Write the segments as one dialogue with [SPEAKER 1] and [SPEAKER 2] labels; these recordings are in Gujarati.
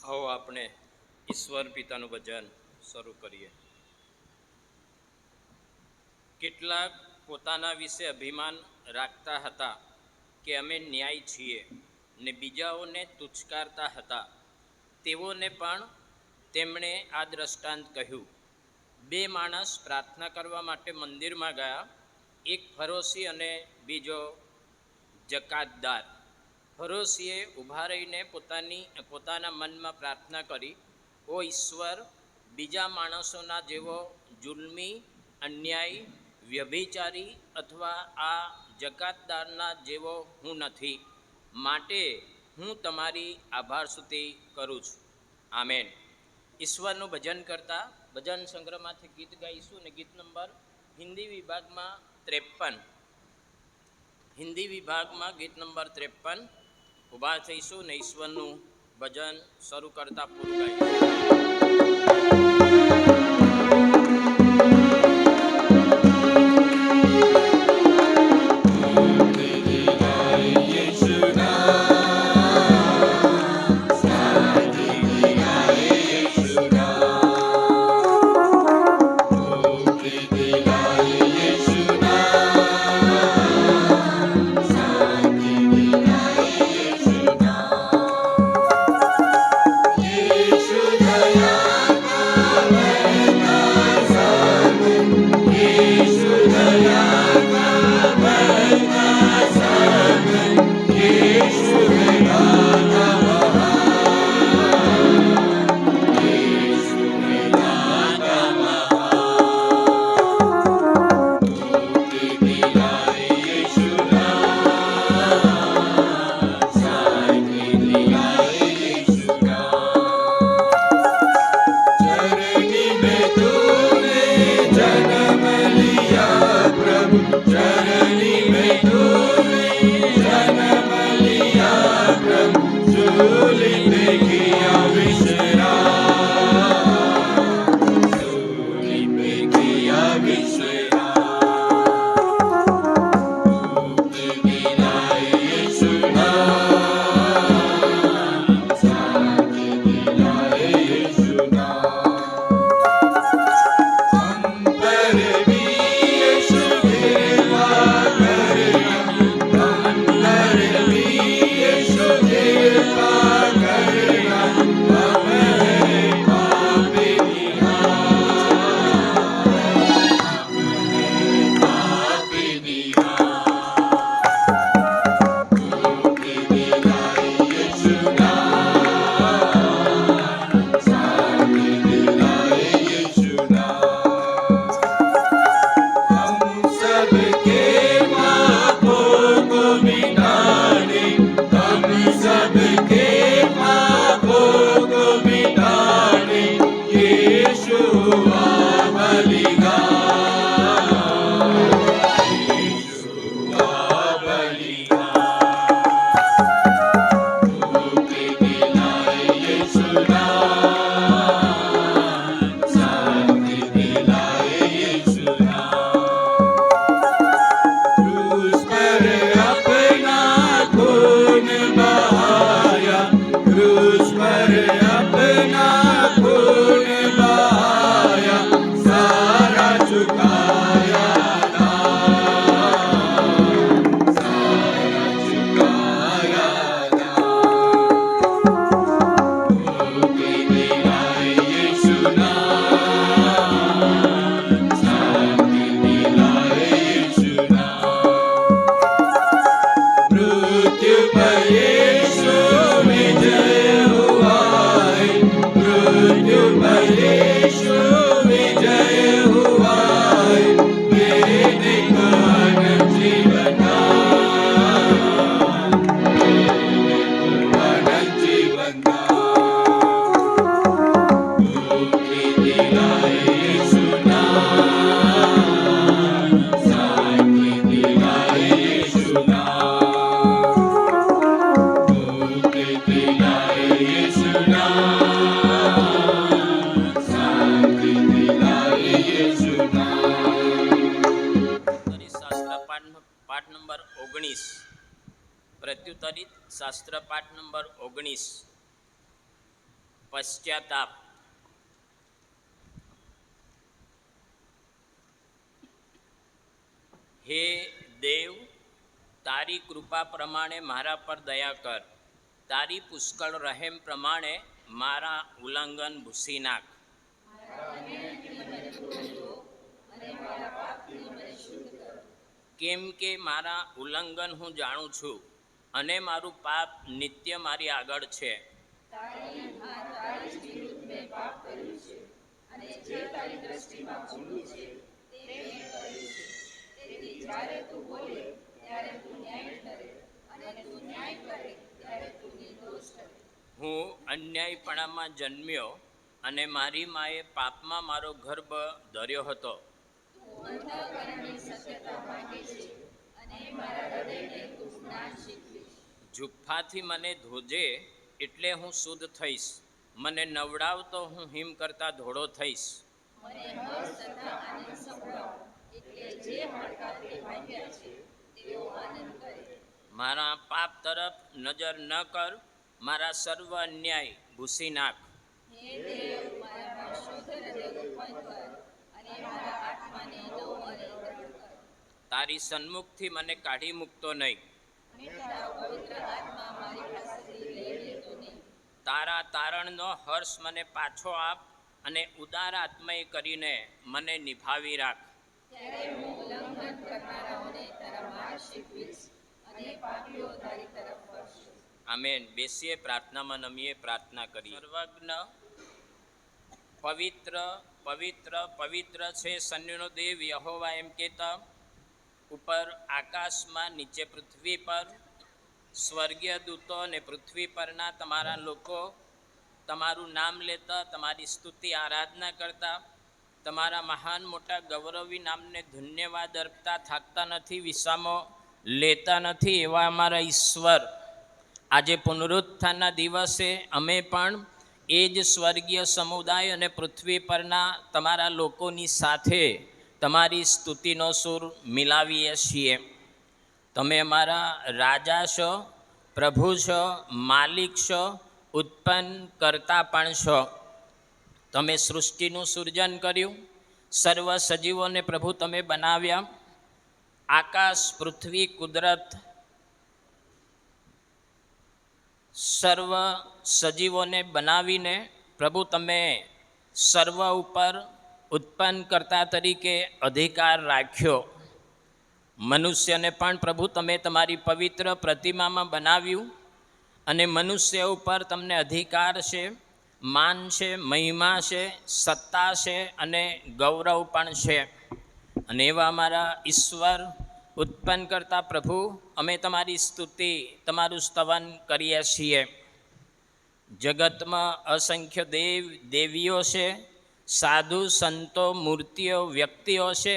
[SPEAKER 1] આવો આપણે ઈશ્વર પિતાનું ભજન શરૂ કરીએ. કેટલાક પોતાના વિશે અભિમાન રાખતા હતા કે અમે ન્યાય છીએ ને બીજાઓને તુચ્છકારતા હતા. તેઓને પણ તેમણે આ દ્રષ્ટાંત કહ્યું. બે માણસ પ્રાર્થના કરવા માટે મંદિરમાં ગયા, એક ફરોશી અને બીજો જકાતદાર. ફરોશીએ ઊભા રહીને પોતાના મનમાં પ્રાર્થના કરી, ઓ ઈશ્વર, બીજા માણસોના જેવો જુલ્મી, અન્યાયી, વ્યભિચારી અથવા આ જકાતદારના જેવો હું નથી, માટે હું તમારી આભાર સ્તુતિ કરું છું. આમેન. ઈશ્વરનું ભજન કરતા ભજન સંગ્રહમાંથી ગીત ગાઈશું ને ગીત નંબર હિન્દી વિભાગમાં 53. હિન્દી વિભાગમાં ગીત નંબર 53 ઊભા થઈશું ને ઈશ્વરનું ભજન શરૂ કરતા પૂરું પાઠ નંબર 19, પ્રત્યુત્તરિત શાસ્ત્ર પાઠ નંબર 19. પશ્ચાતાપ. હે દેવ, તારી કૃપા પ્રમાણે મારા પર દયા કર. તારી પુષ્કળ રહેમ પ્રમાણે મારા ઉલ્લંઘન ભૂસી નાખ. કેમ કે મારા ઉલ્લંઘન હું જાણું છું અને મારું પાપ નિત્ય મારી આગળ છે. હું અન્યાયપણામાં જન્મ્યો અને મારી માએ પાપમાં મારો ગર્ભ ધર્યો હતો. જુફ્ફાથી મને ધોજે એટલે હું શુદ્ધ થઈશ. મને નવડાવતો હું હિમ કરતા ધોળો થઈશ. મારા પાપ તરફ નજર ન કર. મારા સર્વ અન્યાય ભૂસી નાખ. તારી સન્મુખથી મને કાઢી મૂકતો નહીં. તારા તારણનો હર્ષ મને પાછો આપ અને ઉદાર આત્મય કરીને મને નિભાવી રાખ. આમેન. બેસીએ, પ્રાર્થનામાં નમીએ, પ્રાર્થના કરીએ. સર્વજ્ઞ, પવિત્ર પવિત્ર પવિત્ર છે સૈન્યનો દેવ યહોવા એમ કહેતા ઉપર આકાશમાં, નીચે પૃથ્વી પર સ્વર્ગીય દૂતો અને પૃથ્વી પરના તમારા લોકો તમારું નામ લેતા, તમારી સ્તુતિ આરાધના કરતા, તમારા મહાન મોટા ગૌરવી નામને ધન્યવાદ અર્પતા થાકતા નથી, વિસામો લેતા નથી. એવા અમારા ઈશ્વર, આજે પુનરુત્થાનના દિવસે અમે પણ એ જ સ્વર્ગીય સમુદાય અને પૃથ્વી પરના તમારા લોકોની સાથે તમારી સ્તુતિનો સૂર મિલાવીએ છીએ. તમે અમારા રાજા છો, પ્રભુ છો, માલિક છો, ઉત્પન્ન કરતા પણ છો. તમે સૃષ્ટિનું સર્જન કર્યું, સર્વ સજીવોને પ્રભુ તમે બનાવ્યા. આકાશ, પૃથ્વી, કુદરત, સર્વ સજીવોને બનાવીને પ્રભુ તમે સર્વ ઉપર ઉત્પન્ન કરતા તરીકે અધિકાર રાખ્યો. મનુષ્યને પણ પ્રભુ તમે તમારી પવિત્ર પ્રતિમામાં બનાવ્યું અને મનુષ્ય ઉપર તમને અધિકાર છે, માન છે, મહિમા છે, સત્તા છે અને ગૌરવ પણ છે. અને એવા અમારા ઈશ્વર, ઉત્પન્ન કરતા પ્રભુ, અમે તમારી સ્તુતિ, તમારું સ્તવન કરીએ છીએ. જગતમાં અસંખ્ય દેવ દેવીઓ છે, સાધુ સંતો, મૂર્તિઓ, વ્યક્તિઓ છે,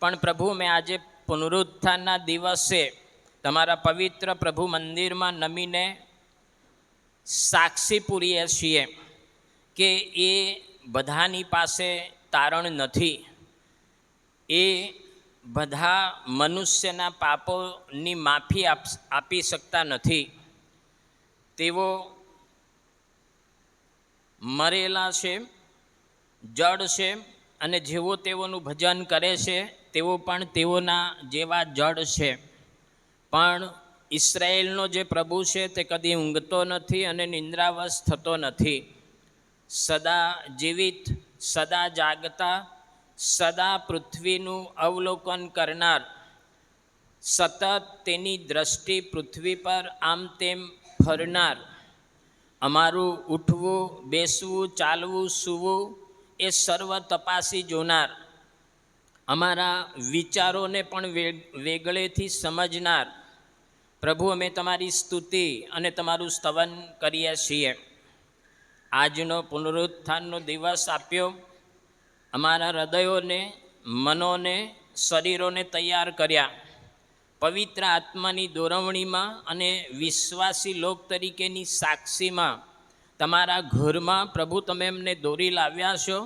[SPEAKER 1] પણ પ્રભુ મેં આજે પુનરુત્થાનના દિવસે તમારા પવિત્ર પ્રભુ મંદિરમાં નમીને સાક્ષી પૂરીએ છીએ કે એ બધાની પાસે તારણ નથી. એ બધા મનુષ્યના પાપોની માફી આપી શકતા નથી. તેઓ મરેલા છે, જડ છે અને જેવો તેઓનું ભજન કરે છે તેઓ પણ તેઓના જેવા જડ છે. પણ ઇસ્રાયેલનો જે પ્રભુ છે તે કદી ઊંઘતો નથી અને નિંદ્રાવશ થતો નથી. સદા જીવિત, સદા જાગતા, સદા પૃથ્વીનું અવલોકન કરનાર, સતત તેની દ્રષ્ટિ પૃથ્વી પર આમ તેમ ફરનાર, અમારું ઉઠવું, બેસવું, ચાલવું, સૂવું એ સર્વ તપાસી જોનાર, અમારા વિચારોને પણ વેગળેથી સમજનાર પ્રભુ, અમે તમારી સ્તુતિ અને તમારું સ્તવન કરીએ છીએ. આજનો પુનરુત્થાનનો દિવસ આપ્યો, અમારા હૃદયોને, મનોને, શરીરોને તૈયાર કર્યા. પવિત્ર આત્માની દોરવણીમાં અને વિશ્વાસી લોક તરીકેની સાક્ષીમાં તમારા ઘરમાં પ્રભુ તમે અમને દોરી લાવ્યા છો.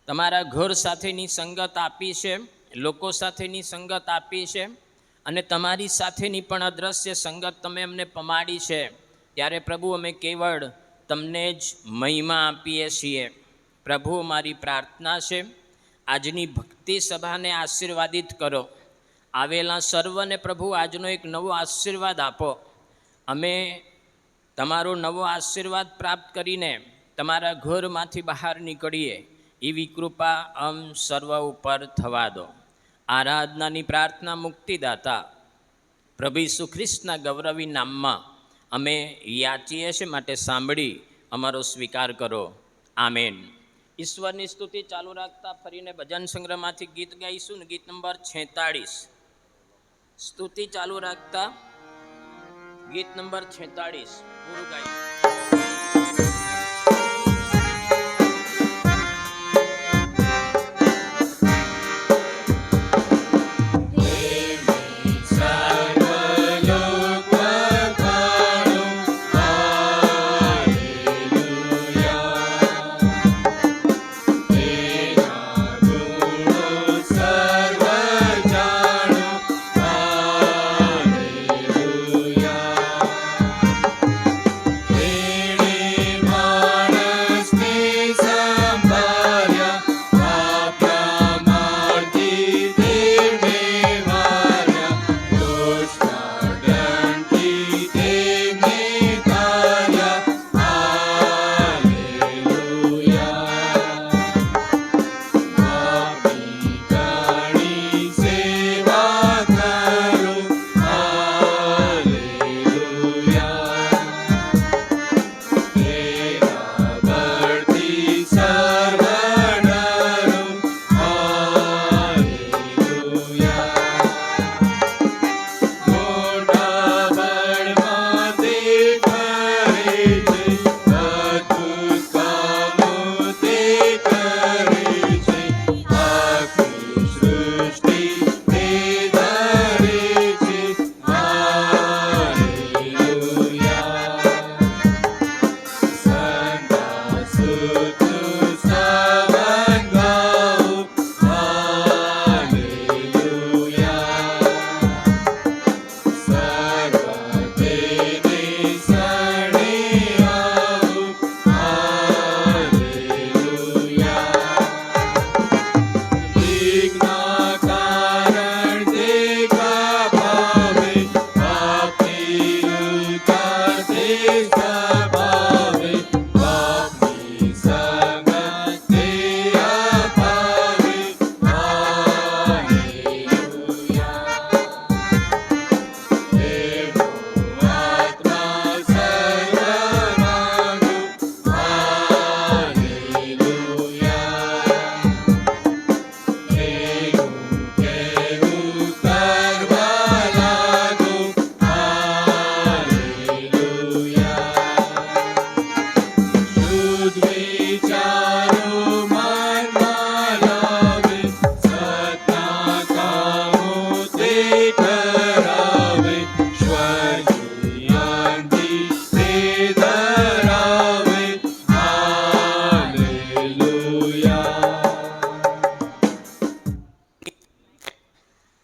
[SPEAKER 1] તમારા ઘર સાથેની સંગત આપી છે, લોકો સાથેની સંગત આપી છે અને તમારી સાથેની પણ અદ્રશ્ય સંગત તમે અમને પમાડી છે. ત્યારે પ્રભુ અમે કેવળ તમને જ મહિમા આપીએ છીએ. પ્રભુ, મારી પ્રાર્થના છે, આજની ભક્તિ સભાને આશીર્વાદિત કરો. આવેલા સર્વને પ્રભુ આજનો એક નવો આશીર્વાદ આપો. અમે તમારો નવો આશીર્વાદ પ્રાપ્ત કરીને તમારા ઘરમાંથી બહાર નીકળીએ એવી કૃપા સર્વ ઉપર થવા દો. આરાધનાની પ્રાર્થના મુક્તિદાતા પ્રભુ ઈસુ ખ્રિસ્તના ગૌરવી નામમાં અમે યાચીએ છીએ, માટે સાંભળી અમારો સ્વીકાર કરો. આમેન. ઈશ્વરની સ્તુતિ ચાલુ રાખતા ફરીને ભજન સંગ્રહમાંથી ગીત ગાઈશું ને ગીત નંબર 46. સ્તુતિ ચાલુ રાખતા ગીત નંબર 46 પૂરું ગાઈશું.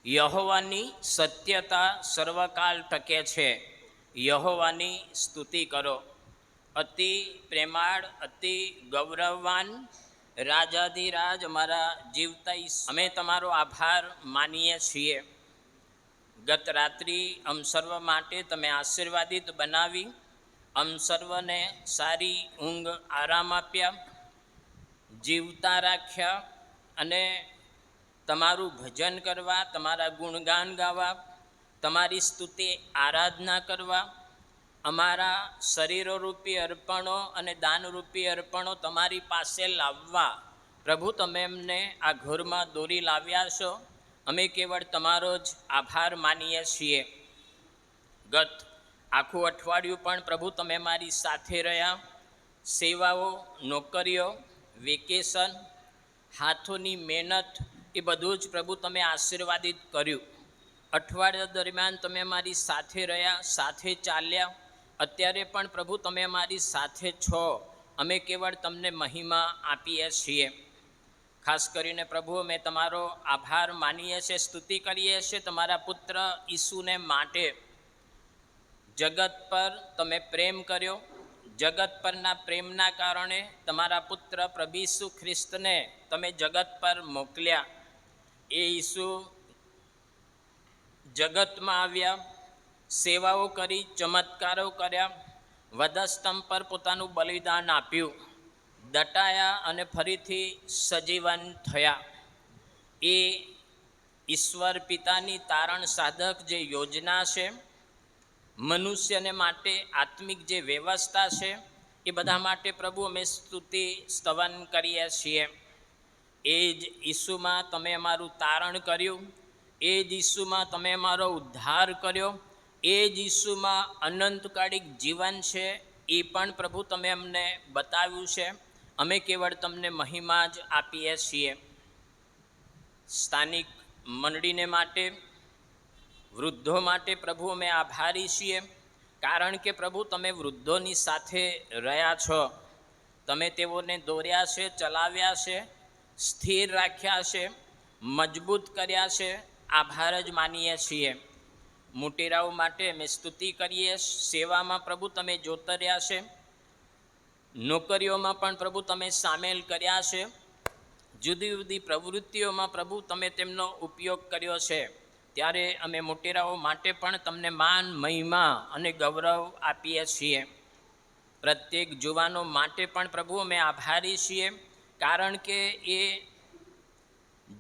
[SPEAKER 1] યહોવાની સત્યતા સર્વકાળ ટકે છે. યહોવાની સ્તુતિ કરો. અતિ પ્રેમાળ, અતિ ગૌરવવાન રાજાધિરાજ અમારા જીવતા અમે તમારો આભાર માનીએ છીએ. ગત રાત્રિ સર્વ માટે તમે આશીર્વાદિત બનાવી, સર્વને સારી ઊંઘ આરામ આપ્યા, જીવતા રાખ્યા અને તમારું ભજન કરવા, તમારા ગુણગાન ગાવા, તમારી સ્તુતિ આરાધના કરવા, અમારા શરીરોરૂપી અર્પણો અને દાનરૂપી અર્પણો તમારી પાસે લાવવા પ્રભુ તમે એમને આ ઘરમાં દોરી લાવ્યા છો. અમે કેવળ તમારો જ આભાર માનીએ છીએ. ગત આખું અઠવાડિયું પણ પ્રભુ તમે મારી સાથે રહ્યા. સેવાઓ, નોકરીઓ, વેકેશન, હાથોની મહેનત એ બધું જ પ્રભુ તમે આશીર્વાદિત કર્યું. અઠવાડિયા દરમિયાન તમે મારી સાથે રહ્યા, સાથે ચાલ્યા. અત્યારે પણ પ્રભુ તમે મારી સાથે છો. અમે કેવળ તમને મહિમા આપીએ છીએ. ખાસ કરીને પ્રભુ અમે તમારો આભાર માનીએ છીએ, સ્તુતિ કરીએ છીએ તમારા પુત્ર ઈસુને માટે. જગત પર તમે પ્રેમ કર્યો, જગત પરના પ્રેમના કારણે તમારા પુત્ર પ્રભુ ઈસુ ખ્રિસ્તને તમે જગત પર મોકલ્યા. એ ઈસુ જગતમાં આવ્યા, સેવાઓ કરી, ચમત્કારો કર્યા, વધસ્તંભ પર પોતાનું બલિદાન આપ્યું, દટાયા અને ફરીથી સજીવન થયા. એ ઈશ્વર પિતાની તારણ સાધક જે યોજના છે, મનુષ્યને માટે આત્મિક જે વ્યવસ્થા છે, એ બધા માટે પ્રભુ અમે સ્તુતિ સ્તવન કરીએ છીએ. એ જ ઈસુમાં તમે અમારું તારણ કર્યું, એ જ ઈસુમાં તમે અમારો ઉદ્ધાર કર્યો, એ જ ઈસુમાં અનંતકાળિક જીવન છે, એ પણ પ્રભુ તમે અમને બતાવ્યું છે. અમે કેવળ તમને મહિમા જ આપીએ છીએ. સ્થાનિક મંડળીને માટે, વૃદ્ધો માટે પ્રભુ અમે આભારી છીએ, કારણ કે પ્રભુ તમે વૃદ્ધોની સાથે રહ્યા છો. તમે તેઓને દોર્યા છે, ચલાવ્યા છે, સ્થિર રાખ્યા છે, મજબૂત કર્યા છે. આભાર જ માનીએ છીએ. મોટેરાઓ માટે અમે સ્તુતિ કરીએ. સેવામાં પ્રભુ તમે જોતર્યા છે, નોકરીઓમાં પણ પ્રભુ તમે સામેલ કર્યા છે, જુદી જુદી પ્રવૃત્તિઓમાં પ્રભુ તમે તેમનો ઉપયોગ કર્યો છે. ત્યારે અમે મોટેરાઓ માટે પણ તમને માન, મહિમા અને ગૌરવ આપીએ છીએ. પ્રત્યેક જુવાનો માટે પણ પ્રભુ અમે આભારી છીએ, કારણ કે એ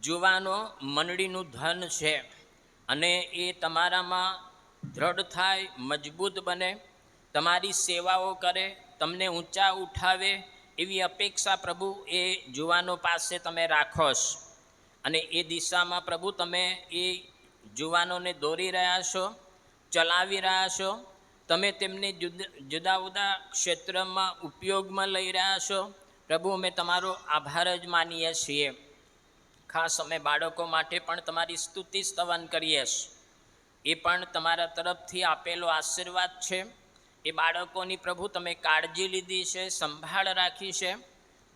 [SPEAKER 1] જુવાનો મંડળીનું ધન છે અને એ તમારામાં દ્રઢ થાય, મજબૂત બને, તમારી સેવાઓ કરે, તમને ઊંચા ઉઠાવે, એવી અપેક્ષા પ્રભુ એ જુવાનો પાસે તમે રાખો છો. અને એ દિશામાં પ્રભુ તમે એ જુવાનોને દોરી રહ્યા છો, ચલાવી રહ્યા છો. તમે તેમને જુદા જુદા ક્ષેત્રમાં ઉપયોગમાં લઈ રહ્યા છો. પ્રભુ અમે તમારો આભાર જ માનીએ છીએ. ખાસ અમે બાળકો માટે પણ તમારી સ્તુતિ સ્તવન કરીએ છીએ. એ પણ તમારા તરફથી આપેલો આશીર્વાદ છે. એ બાળકોની પ્રભુ તમે કાળજી લીધી છે, સંભાળ રાખી છે.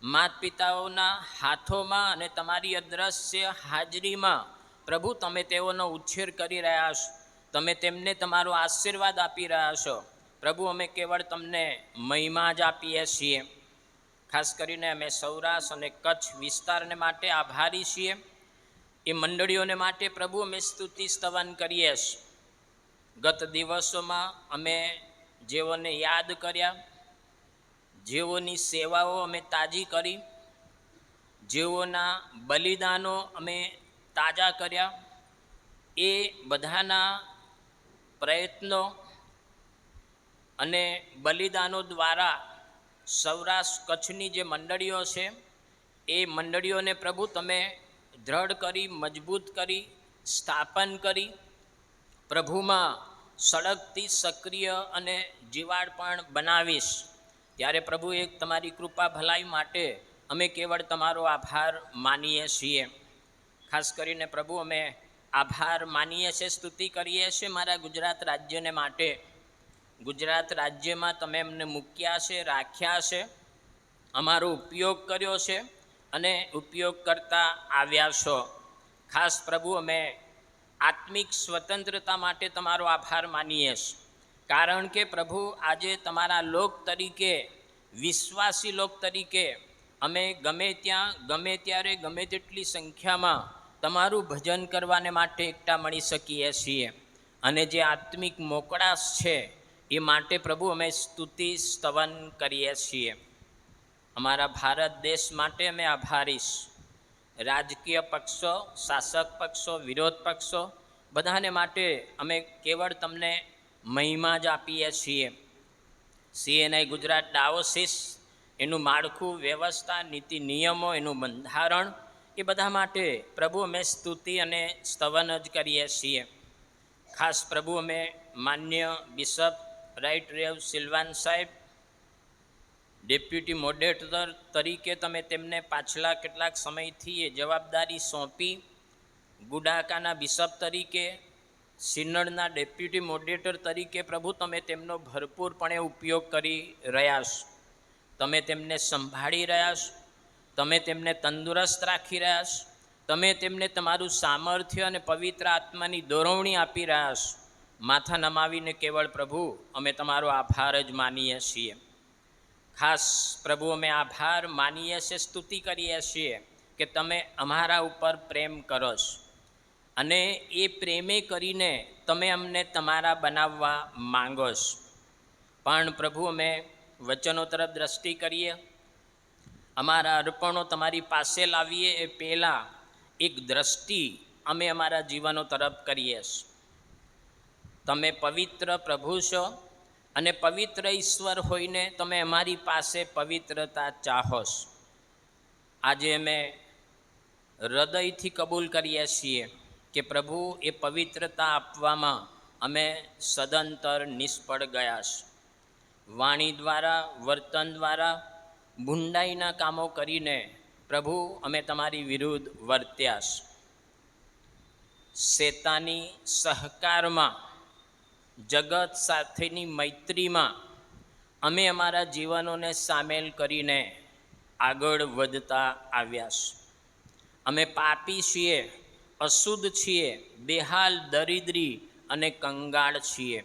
[SPEAKER 1] માતા પિતાઓના હાથોમાં અને તમારી અદ્રશ્ય હાજરીમાં પ્રભુ તમે તેઓનો ઉછેર કરી રહ્યા છો. તમે તેમને તમારો આશીર્વાદ આપી રહ્યા છો. પ્રભુ અમે કેવળ તમને મહિમા જ આપીએ છીએ. ખાસ કરીને અમે સૌરાષ્ટ્ર અને કચ્છ વિસ્તારને માટે આભારી છીએ. એ મંડળીઓને માટે પ્રભુ અમે સ્તુતિ સ્તવન કરીએ છીએ. ગત દિવસોમાં અમે જેઓને યાદ કર્યા, જેઓની સેવાઓ અમે તાજી કરી, જેઓના બલિદાનો અમે તાજા કર્યા, એ બધાના પ્રયત્નો અને બલિદાનો દ્વારા સૌરાષ્ટ્ર કચ્છની જે મંડળીઓ છે, એ મંડળીઓને પ્રભુ તમે દ્રઢ કરી, મજબૂત કરી, સ્થાપન કરી, પ્રભુમાં સળગતી, સક્રિય અને જીવાળ પણ બનાવીશ. ત્યારે પ્રભુ એક તમારી કૃપા ભલાઈ માટે અમે કેવળ તમારો આભાર માનીએ છીએ. ખાસ કરીને પ્રભુ અમે આભાર માનીએ છીએ, સ્તુતિ કરીએ છીએ મારા ગુજરાત રાજ્યને માટે. ગુજરાત રાજ્યમાં તમે અમને મૂક્યા છે, રાખ્યા છે, અમારો ઉપયોગ કર્યો છે અને ઉપયોગ કરતા આવ્યા છો. ખાસ પ્રભુ અમે આત્મિક સ્વતંત્રતા માટે તમારો આભાર માનીએ છીએ, કારણ કે પ્રભુ આજે તમારા લોક તરીકે, વિશ્વાસી લોક તરીકે અમે ગમે ત્યાં, ગમે ત્યારે, ગમે તેટલી સંખ્યામાં તમારું ભજન કરવાને માટે એકઠા મળી શકીએ છીએ. અને જે આત્મિક મોકળાશ છે એ માટે પ્રભુ અમે સ્તુતિ સ્તવન કરીએ છીએ. અમારા ભારત દેશ માટે અમે આભારીશ. રાજકીય પક્ષો, શાસક પક્ષો, વિરોધ પક્ષો, બધાને માટે અમે કેવળ તમને મહિમા જ આપીએ છીએ. CNI ગુજરાત ડાયોસિસ, એનું માળખું, વ્યવસ્થા, નીતિ નિયમો, એનું બંધારણ, એ બધા માટે પ્રભુ અમે સ્તુતિ અને સ્તવન જ કરીએ છીએ. ખાસ પ્રભુ અમે માન્ય બિશપ રાઈટ રેવ સિલ્વાન સાહેબ, ડેપ્યુટી મોડરેટર તરીકે તમે તેમને પાછલા કેટલાક સમયથી એ જવાબદારી સોંપી, ગુડાકાના બિશપ તરીકે, સિનડના ડેપ્યુટી મોડરેટર તરીકે પ્રભુ તમે તેમનો ભરપૂરપણે ઉપયોગ કરી રહ્યા છો. તમે તેમને સંભાળી રહ્યા છો, તમે તેમને તંદુરસ્ત રાખી રહ્યા છો, તમે તેમને તમારું સામર્થ્ય અને પવિત્ર આત્માની દોરવણી આપી રહ્યા છો. માથા નમાવીને કેવળ પ્રભુ અમે તમારો આભાર જ માનીએ છીએ. ખાસ પ્રભુ અમે આભાર માનીએ છીએ, સ્તુતિ કરીએ છીએ કે તમે અમારા ઉપર પ્રેમ કરો છો અને એ પ્રેમે કરીને તમે અમને તમારા બનાવવા માંગો છો. પણ પ્રભુ અમે વચનો તરફ દ્રષ્ટિ કરીએ, અમારા અર્પણો તમારી પાસે લાવીએ એ પહેલાં એક દ્રષ્ટિ અમે અમારા જીવનો તરફ કરીએ છીએ. તમે પવિત્ર પ્રભુ છો અને પવિત્ર ઈશ્વર હોઈને તમે અમારી પાસે પવિત્રતા ચાહો છો. આજે અમે હૃદયથી કબૂલ કરીએ છીએ કે પ્રભુ એ પવિત્રતા આપવામાં અમે સદંતર નિષ્ફળ ગયા છે. વાણી દ્વારા, વર્તન દ્વારા, ભૂંડાઈના કામો કરીને પ્રભુ અમે તમારી વિરુદ્ધ વર્ત્યા છે. શેતાની સહકારમાં, જગત સાથેની મૈત્રીમાં અમે અમારા જીવનોને સામેલ કરીને આગળ વધતા આવ્યા છે. અમે પાપી છીએ, અશુદ્ધ છીએ, બેહાલ, દરિદ્રી અને કંગાળ છીએ.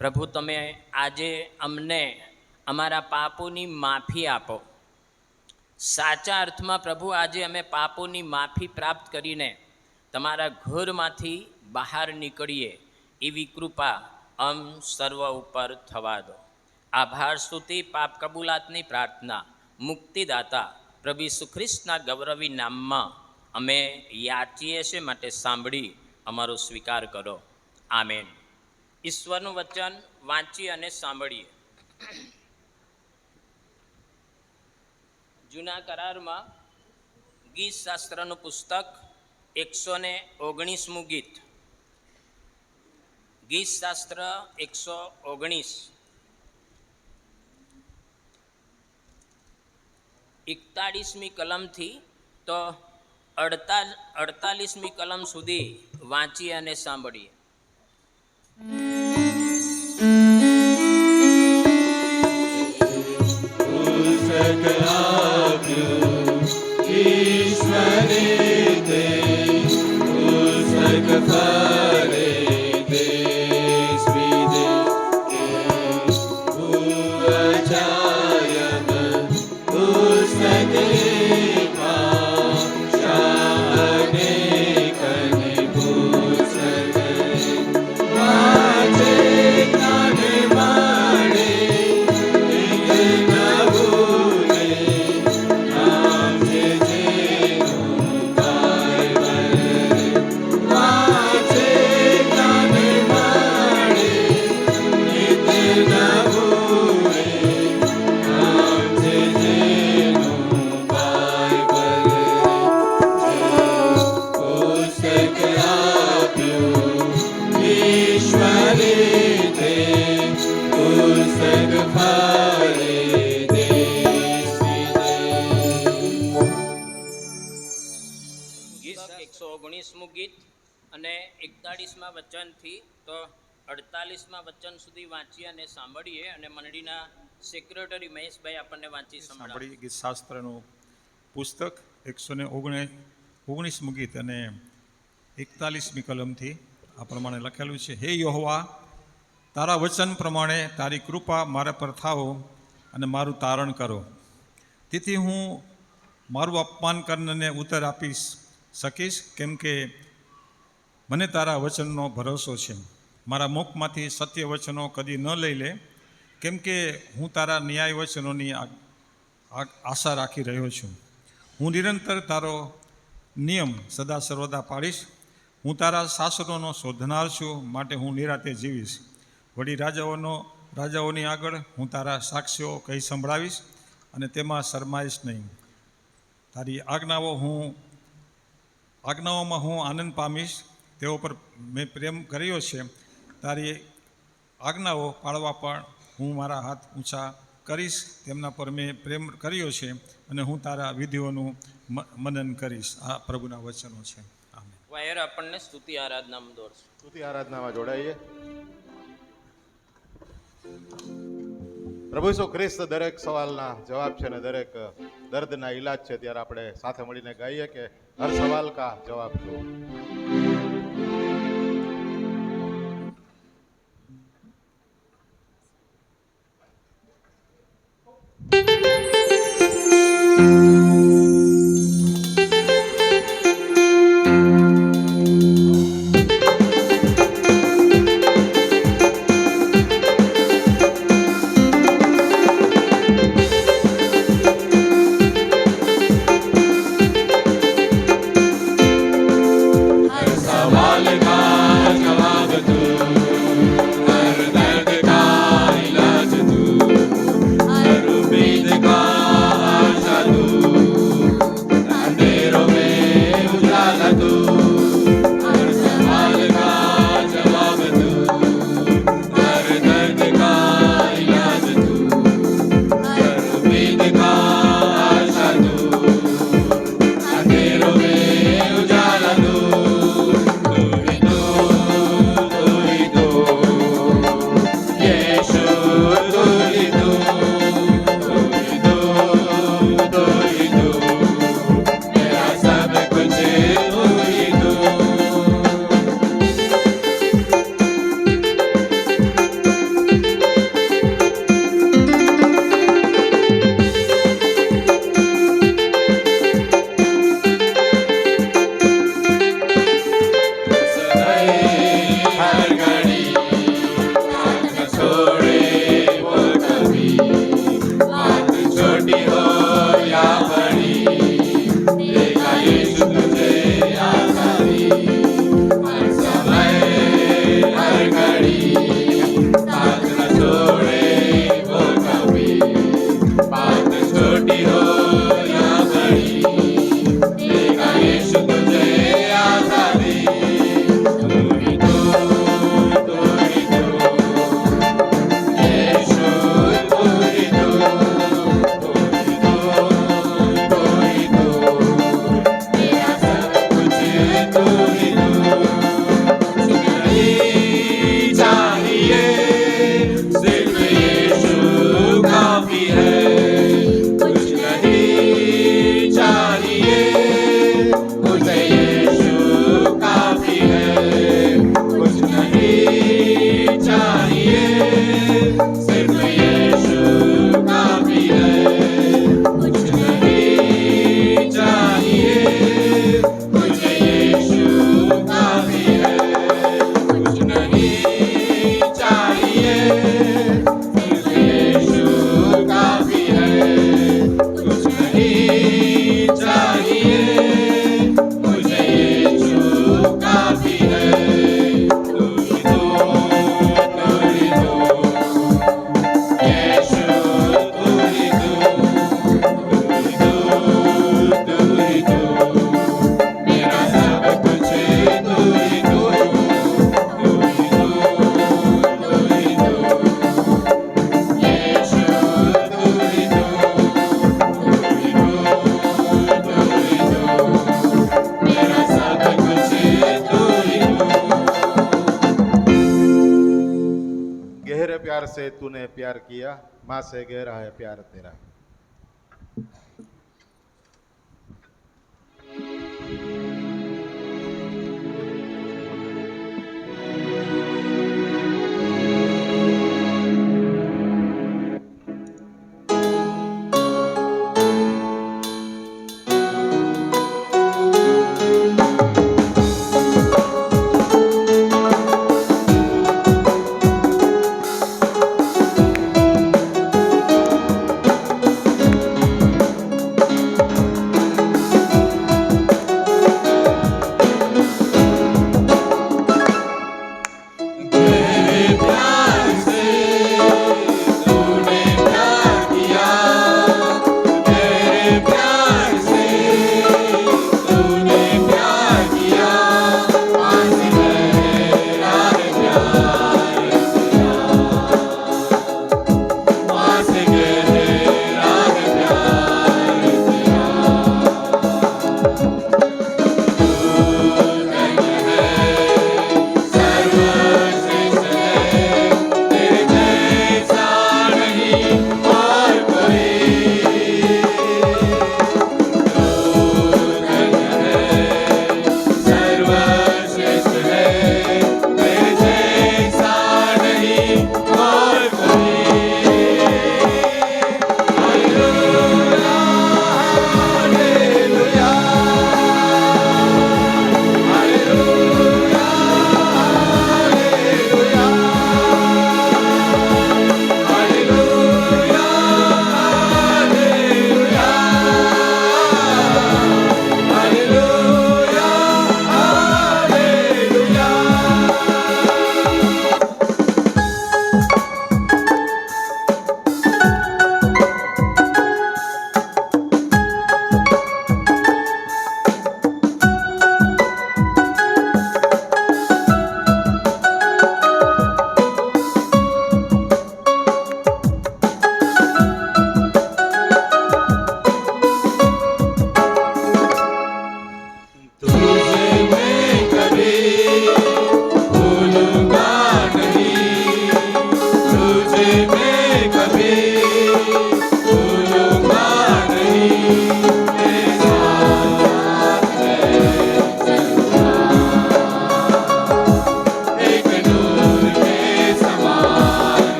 [SPEAKER 1] પ્રભુ તમે આજે અમને અમારા પાપોની માફી આપો. સાચા અર્થમાં પ્રભુ આજે અમે પાપોની માફી પ્રાપ્ત કરીને તમારા ઘરમાંથી બહાર નીકળીએ એવી કૃપા અમ સર્વ ઉપર થવા દો. આભાર, સ્તુતિ, પાપ કબૂલાતની પ્રાર્થના મુક્તિદાતા પ્રભુ ઈસુ ખ્રિસ્તના ગૌરવી નામમાં અમે યાચીએ છીએ, માટે સાંભળી અમારો સ્વીકાર કરો. આમેન. ઈશ્વરનું વચન વાંચીએ અને સાંભળીએ. જૂના કરારમાં ગીત શાસ્ત્રનું પુસ્તક 119મું ગીત. ગીત શાસ્ત્ર 119, 41મી કલમથી તો 48મી કલમ સુધી વાંચીએ અને સાંભળીએ. ગીત અને 41મા વચનથી તો 48મા વચન સુધી વાંચીએ અને સાંભળીએ. અને મંડળીના સેક્રેટરી મહેશભાઈ આપણને વાંચી સંભળાવીએ.
[SPEAKER 2] ગીત શાસ્ત્રનું પુસ્તક 119મું ગીત અને 41મી કલમથી આ પ્રમાણે લખેલું છે. હે યહોવા, તારા વચન પ્રમાણે તારી કૃપા મારા પર થાઓ અને મારું તારણ કરો. તેથી હું મારું અપમાન કરનારને ઉત્તર આપી શકીશ, કેમ કે મને તારા વચનનો ભરોસો છે. મારા મુખમાંથી સત્ય વચનો કદી ન લઈ લે, કેમ કે હું તારા ન્યાય વચનોની આશા રાખી રહ્યો છું. હું નિરંતર તારો નિયમ સદા સર્વદા પાડીશ. હું તારા શાસનોનો શોધનાર છું, માટે હું નિરાતે જીવીશ. વળી રાજાઓની આગળ હું તારા સાક્ષીઓ કહી સંભળાવીશ અને તેમાં શરમાઈશ નહીં. તારી આજ્ઞાઓમાં હું આનંદ પામીશ. તેઓ પર મેં પ્રેમ કર્યો છે. તારી આજ્ઞાઓ પાળવા પણ હું મારા હાથ ઊંચા કરીશ. તેમના પર મેં પ્રેમ કર્યો છે અને હું તારા વિધિઓનું મનન કરીશ. આ પ્રભુના વચનો છે. આમેન.
[SPEAKER 1] વાયર આપણને સ્તુતિ આરાધનામાં દોરશે.
[SPEAKER 3] સ્તુતિ આરાધનામાં જોડાઈએ. પ્રભુ ઈસુ ખ્રિસ્ત દરેક સવાલના જવાબ છે અને દરેક દર્દના ઈલાજ છે. ત્યારે આપણે સાથે મળીને ગાઈએ કે હર સવાલ કા જવાબ દો. प्यार से तूने प्यार किया, माँ से गहरा है प्यार तेरा।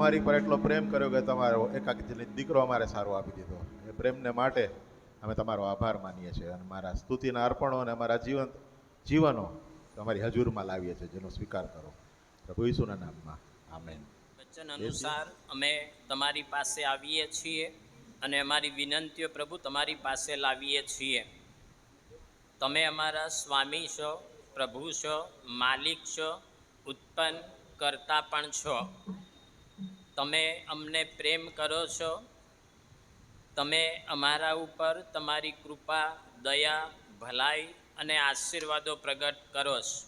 [SPEAKER 3] અમારી પર એટલો પ્રેમ કર્યો કે તમારો એકાકી દીકરો અમારે સારો આપી દીધો. એ પ્રેમને માટે અમે તમારો આભાર માનીએ છીએ અને મારા સ્તુતિના અર્પણો અને અમારા જીવનો તમારી હજુરમાં લાવીએ છીએ, જેનો સ્વીકાર કરો પ્રભુ ઈસુના નામમાં, આમેન.
[SPEAKER 1] વચન અનુસાર અમે તમારી પાસે આવીએ છીએ અને અમારી વિનંતીઓ પ્રભુ તમારી પાસે લાવીએ છીએ. તમે અમારા સ્વામી છો, પ્રભુ છો, માલિક છો, ઉત્પન્ન કરતા પણ છો. તમે અમને પ્રેમ કરો છો. તમે અમારા ઉપર તમારી કૃપા, દયા, ભલાઈ અને આશીર્વાદો પ્રગટ કરો છો.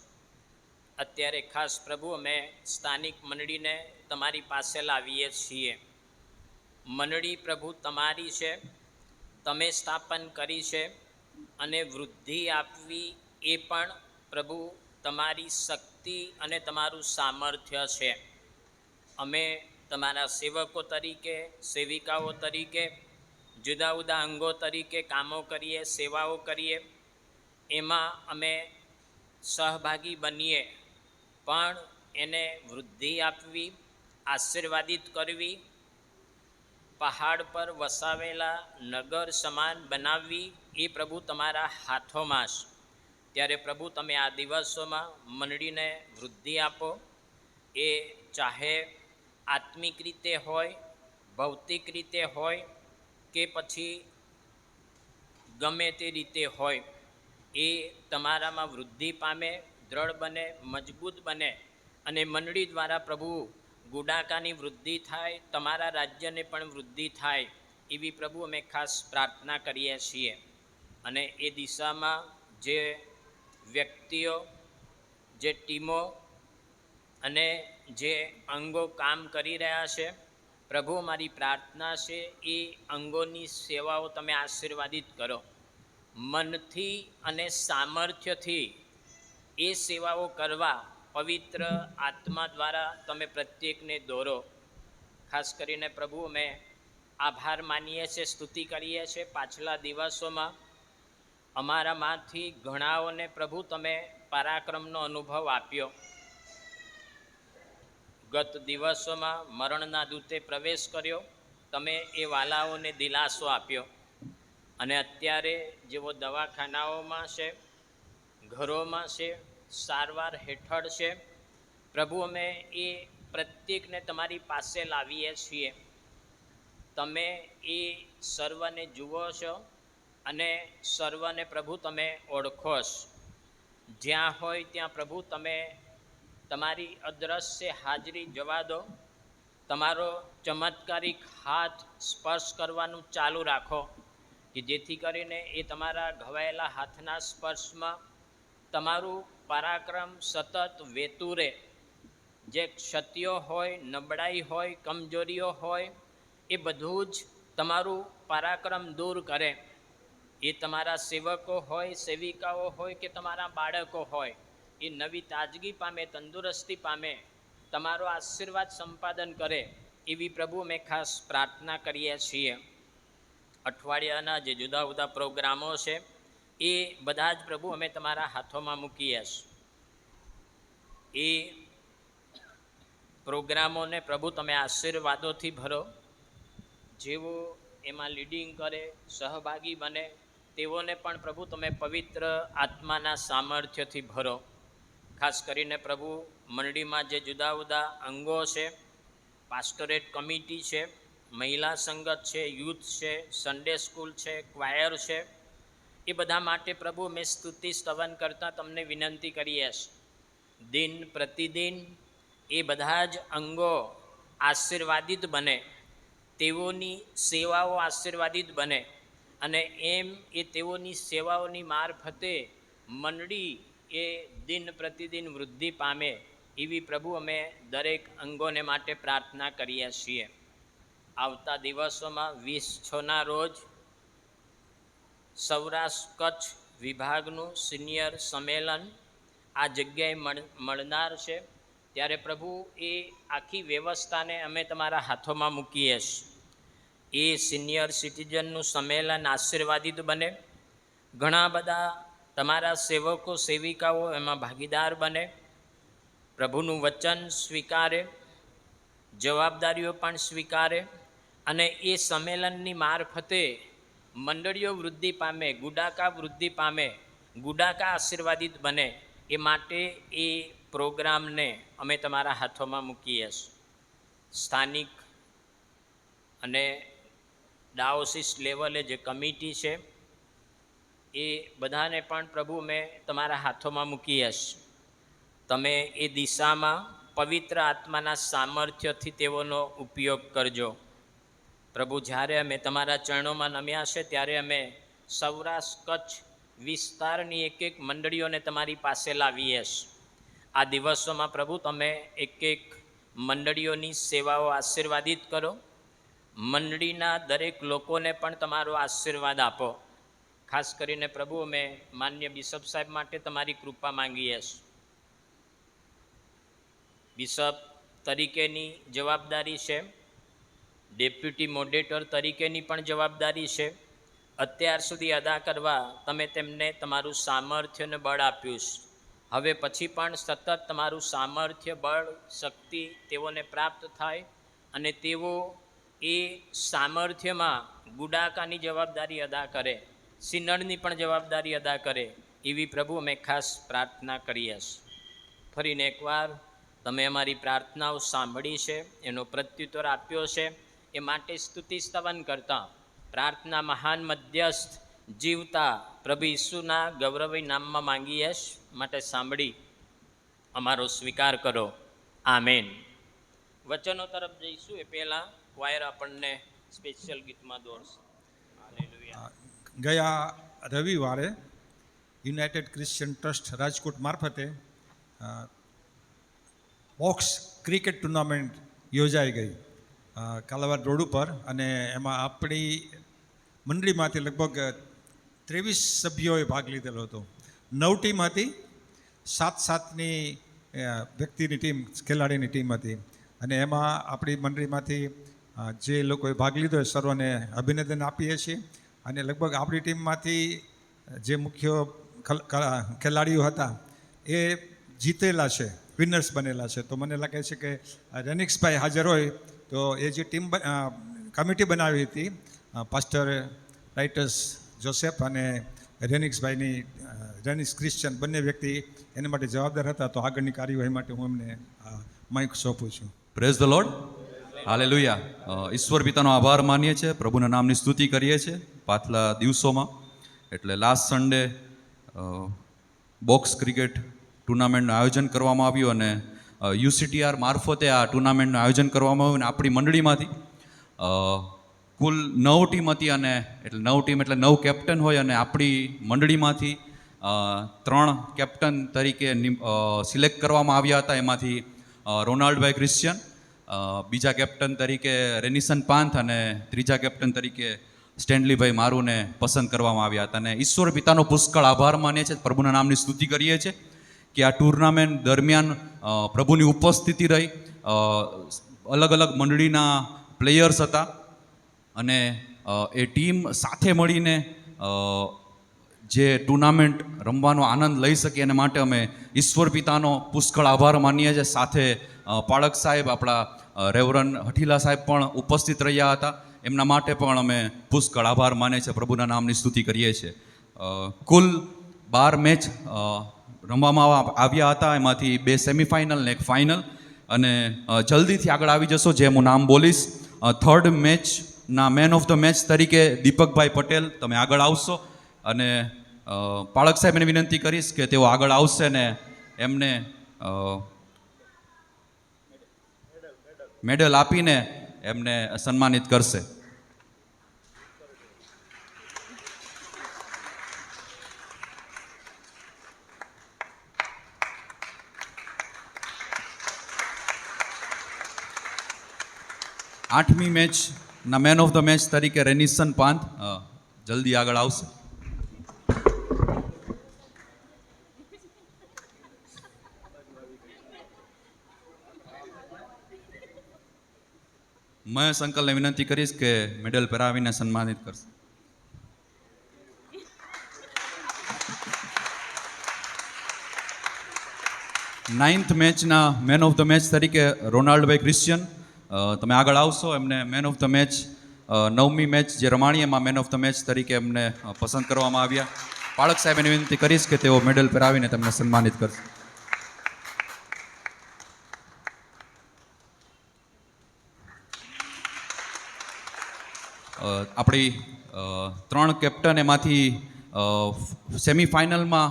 [SPEAKER 1] અત્યારે ખાસ પ્રભુ અમે સ્થાનિક મંડળીને તમારી પાસે લાવીએ છીએ. મંડળી પ્રભુ તમારી છે, તમે સ્થાપન કરી છે અને વૃદ્ધિ આપવી એ પણ પ્રભુ તમારી શક્તિ અને તમારું સામર્થ્ય છે. અમે તમારા સેવકો તરીકે, સેવિકાઓ તરીકે, જુદા જુદા અંગો તરીકે કામો કરીએ, સેવાઓ કરીએ, એમાં અમે સહભાગી બનીએ, પણ એને વૃદ્ધિ આપવી, આશીર્વાદિત કરવી, પહાડ પર વસાવેલા નગર સમાન બનાવવી એ પ્રભુ તમારા હાથોમાં છે. ત્યારે પ્રભુ તમે આ દિવસોમાં મંડળીને વૃદ્ધિ આપો. એ ચાહે આત્મિક રીતે હોય, ભૌતિક રીતે હોય કે પછી ગમે તે રીતે હોય, એ તમારામાં વૃદ્ધિ પામે, દ્રઢ બને, મજબૂત બને અને મંડળી દ્વારા પ્રભુ ગુડાકાની વૃદ્ધિ થાય, તમારા રાજ્યને પણ વૃદ્ધિ થાય એવી પ્રભુ અમે ખાસ પ્રાર્થના કરીએ છીએ. અને એ દિશામાં જે વ્યક્તિઓ, જે ટીમો અને જે અંગો કામ કરી રહ્યા છે, પ્રભુ મારી પ્રાર્થના છે એ અંગોની સેવાઓ તમે આશીર્વાદિત કરો. મનથી અને સામર્થ્યથી એ સેવાઓ કરવા પવિત્ર આત્મા દ્વારા તમે પ્રત્યેકને દોરો. ખાસ કરીને પ્રભુ અમે આભાર માનીએ છીએ, સ્તુતિ કરીએ છીએ. પાછલા દિવસોમાં અમારામાંથી ઘણાઓને પ્રભુ તમે પરાક્રમનો અનુભવ આપ્યો. ગત દિવસોમાં મરણના દૂતે પ્રવેશ કર્યો, તમે એ વાલાઓને દિલાસો આપ્યો. અને અત્યારે જેઓ દવાખાનાઓમાં છે, ઘરોમાં છે, સારવાર હેઠળ છે, પ્રભુ અમે એ પ્રત્યેકને તમારી પાસે લાવીએ છીએ. તમે એ સર્વને જુઓ છો અને સર્વને પ્રભુ તમે ઓળખો છો. જ્યાં હોય ત્યાં પ્રભુ તમે તમારી અદ્રશ્ય હાજરી જવા દો. તમારો ચમત્કારિક હાથ સ્પર્શ કરવાનું ચાલુ રાખો કે જેથી કરીને એ તમારા ઘવાયેલા હાથના સ્પર્શમાં તમારું પરાક્રમ સતત વહેતું રહે. જે ક્ષતિઓ હોય, નબળાઈ હોય, કમજોરીઓ હોય, એ બધું જ તમારું પરાક્રમ દૂર કરે. એ તમારા સેવકો હોય, સેવિકાઓ હોય કે તમારા બાળકો હોય, એ નવી તાજગી પામે, તંદુરસ્તી પામે, તમારો આશીર્વાદ સંપાદન કરે એવી પ્રભુ અમે ખાસ પ્રાર્થના કરીએ છીએ. અઠવાડિયાના જે જુદા જુદા પ્રોગ્રામો છે એ બધા જ પ્રભુ અમે તમારા હાથોમાં મૂકીએ છીએ. એ પ્રોગ્રામોને પ્રભુ તમે આશીર્વાદોથી ભરો. જેઓ એમાં લીડિંગ કરે, સહભાગી બને, તેઓને પણ પ્રભુ તમે પવિત્ર આત્માના સામર્થ્યથી ભરો. ખાસ કરીને પ્રભુ મંડળીમાં જે જુદા જુદા અંગો છે, પાસ્ટોરેટ કમિટી છે, મહિલા સંગત છે, યુથ છે, સન્ડે સ્કૂલ છે, ક્વાયર છે, એ બધા માટે પ્રભુ મેં સ્તુતિ સ્તવન કરતાં તમને વિનંતી કરીએ છીએ. દિન પ્રતિદિન એ બધા જ અંગો આશીર્વાદિત બને, તેઓની સેવાઓ આશીર્વાદિત બને અને એમ એ તેઓની સેવાઓની મારફતે મંડળી એ દિન પ્રતિદિન વૃદ્ધિ પામે એવી પ્રભુ અમે દરેક અંગોને માટે પ્રાર્થના કરીએ છીએ. આવતા દિવસોમાં 20/6ના રોજ સૌરાષ્ટ્ર કચ્છ વિભાગનું સિનિયર સંમેલન આ જગ્યાએ મળનાર છે. ત્યારે પ્રભુ એ આખી વ્યવસ્થાને અમે તમારા હાથોમાં મૂકીએ છીએ. એ સિનિયર સિટીઝનનું સંમેલન આશીર્વાદિત બને. ઘણા બધા તમારા સેવકો, સેવિકાઓ એમાં ભાગીદાર બને, પ્રભુનું વચન સ્વીકારે, જવાબદારીઓ પણ સ્વીકારે અને એ સંમેલનની મારફતે મંડળીઓ વૃદ્ધિ પામે, ગુડાકા વૃદ્ધિ પામે, ગુડાકા આશીર્વાદિત બને. એ માટે એ પ્રોગ્રામને અમે તમારા હાથોમાં મૂકીએ છીએ. સ્થાનિક અને ડાયોસિસ લેવલે જે કમિટી છે એ બધાને પણ પ્રભુ મેં તમારા હાથોમાં મૂકીએ છીએ. તમે એ દિશામાં પવિત્ર આત્માના સામર્થ્યથી તેઓનો ઉપયોગ કરજો. પ્રભુ જ્યારે અમે તમારા ચરણોમાં નમ્યા છે ત્યારે અમે સૌરાષ્ટ્ર કચ્છ વિસ્તારની એક એક મંડળીઓને તમારી પાસે લાવીએ છીએ. આ દિવસોમાં પ્રભુ તમે એક એક મંડળીઓની સેવાઓ આશીર્વાદિત કરો. મંડળીના દરેક લોકોને પણ તમારો આશીર્વાદ આપો. ખાસ કરીને પ્રભુ અમે માન્ય બિશપ સાહેબ માટે તમારી કૃપા માંગીએ છીએ. બિશપ તરીકેની જવાબદારી છે, ડેપ્યુટી મોડરેટર તરીકેની પણ જવાબદારી છે. અત્યાર સુધી અદા કરવા તમે તેમને તમારું સામર્થ્ય અને બળ આપ્યું છે. હવે પછી પણ સતત તમારું સામર્થ્ય, બળ, શક્તિ તેઓને પ્રાપ્ત થાય અને તેઓ એ સામર્થ્યમાં ગુડાકાની જવાબદારી અદા કરે, સિનડની પણ જવાબદારી અદા કરે, એવી પ્રભુ અમે ખાસ પ્રાર્થના કરીએ છીએ. ફરીને એકવાર તમે અમારી પ્રાર્થનાઓ સાંભળી છે, એનો પ્રત્યુત્તર આપ્યો છે, એ માટે સ્તુતિ સ્તવન કરતા પ્રાર્થના મહાન મધ્યસ્થ જીવતા પ્રભુ ઈસુના ગૌરવી નામમાં માંગીએ છીએ. માટે સાંભળી અમારો સ્વીકાર કરો. આમેન. વચનો તરફ જઈશું એ પહેલાં વાયર આપણને સ્પેશિયલ ગીતમાં દોરશે. હાલેલુયા.
[SPEAKER 2] ગયા રવિવારે યુનાઇટેડ ક્રિશ્ચિયન ટ્રસ્ટ રાજકોટ મારફતે બોક્સ ક્રિકેટ ટુર્નામેન્ટ યોજાઈ ગઈ કાલાવાડ રોડ ઉપર, અને એમાં આપણી મંડળીમાંથી લગભગ 23 સભ્યોએ ભાગ લીધેલો હતો. 9 ટીમ હતી, 7-7ની વ્યક્તિની ટીમ, ખેલાડીની ટીમ હતી. અને એમાં આપણી મંડળીમાંથી જે લોકોએ ભાગ લીધો એ સર્વને અભિનંદન આપીએ છીએ. અને લગભગ આપણી ટીમમાંથી જે મુખ્ય ખેલાડીઓ હતા એ જીતેલા છે, વિનર્સ બનેલા છે. તો મને લાગે છે કે રેનિક્સભાઈ હાજર હોય તો એ જે ટીમ કમિટી બનાવી હતી, પાસ્ટર રાઇટર્સ જોસેફ અને રેનિક્સભાઈની, રેનિક્સ ક્રિશ્ચિયન બંને વ્યક્તિ એના માટે જવાબદાર હતા. તો આગળની કાર્યવાહી માટે હું એમને માઇક સોંપું છું.
[SPEAKER 4] Praise the lord. હાલેલુયા. ઈશ્વર પિતાનો આભાર માનીએ છીએ, પ્રભુના નામની સ્તુતિ કરીએ છીએ. પાછલા દિવસોમાં એટલે લાસ્ટ સન્ડે બોક્સ ક્રિકેટ ટુર્નામેન્ટનું આયોજન કરવામાં આવ્યું અને યુસીટીઆર મારફતે આ ટુર્નામેન્ટનું આયોજન કરવામાં આવ્યું. અને આપણી મંડળીમાંથી કુલ 9 ટીમ હતી, અને એટલે 9 ટીમ એટલે 9 કેપ્ટન હોય. અને આપણી મંડળીમાંથી 3 કેપ્ટન તરીકે સિલેક્ટ કરવામાં આવ્યા હતા. એમાંથી રોનાલ્ડભાઈ ક્રિશ્ચિયન, બીજા કેપ્ટન તરીકે રેનિસન પાંથ અને ત્રીજા કેપ્ટન તરીકે સ્ટેનલીભાઈ મારુને પસંદ કરવામાં આવ્યા હતા. અને ઈશ્વર પિતાનો પુષ્કળ આભાર માનીએ છીએ, પ્રભુના નામની સ્તુતિ કરીએ છીએ કે આ ટુર્નામેન્ટ દરમિયાન પ્રભુની ઉપસ્થિતિ રહી. અલગ અલગ મંડળીના પ્લેયર્સ હતા અને એ ટીમ સાથે મળીને જે ટુર્નામેન્ટ રમવાનો આનંદ લઈ શકે એના માટે અમે ઈશ્વર પિતાનો પુષ્કળ આભાર માનીએ છીએ. સાથે પાળક સાહેબ, આપણા રેવરન હઠીલા સાહેબ પણ ઉપસ્થિત રહ્યા હતા. એમના માટે પણ અમે પુષ્કળ આભાર માનીએ છીએ, પ્રભુના નામની સ્તુતિ કરીએ છીએ. કુલ 12 મેચ રમવામાં આવ્યા હતા. એમાંથી 2 સેમિફાઇનલ ને 1 ફાઇનલ. અને જલ્દીથી આગળ આવી જશો જે હું નામ બોલીશ. 3rd મેચના મેન ઓફ ધ મેચ તરીકે દીપકભાઈ પટેલ, તમે આગળ આવશો. અને પાળક સાહેબને વિનંતી કરીશ કે તેઓ આગળ આવશે ને એમને મેડલ આપીને એમને સન્માનિત કરશે. આઠમી મેચના મેન ઓફ ધ મેચ તરીકે રેનિસન પાંથ જલ્દી આગળ આવશે. મહેશ અંકલને વિનંતી કરીશ કે મેડલ પહેરાવીને સન્માનિત કરશે. નાઇન્થ મેચના મેન ઓફ ધ મેચ તરીકે રોનાલ્ડભાઈ ક્રિશ્ચિયન, તમે આગળ આવશો. એમને મેન ઓફ ધ મેચ 9મી મેચ જે રમાણી એમાં મેન ઓફ ધ મેચ તરીકે એમને પસંદ કરવામાં આવ્યા. પાળક સાહેબને વિનંતી કરીશ કે તેઓ મેડલ પહેરાવીને તેમને સન્માનિત કરશે. આપણી 3 કેપ્ટન, એમાંથી સેમિફાઇનલમાં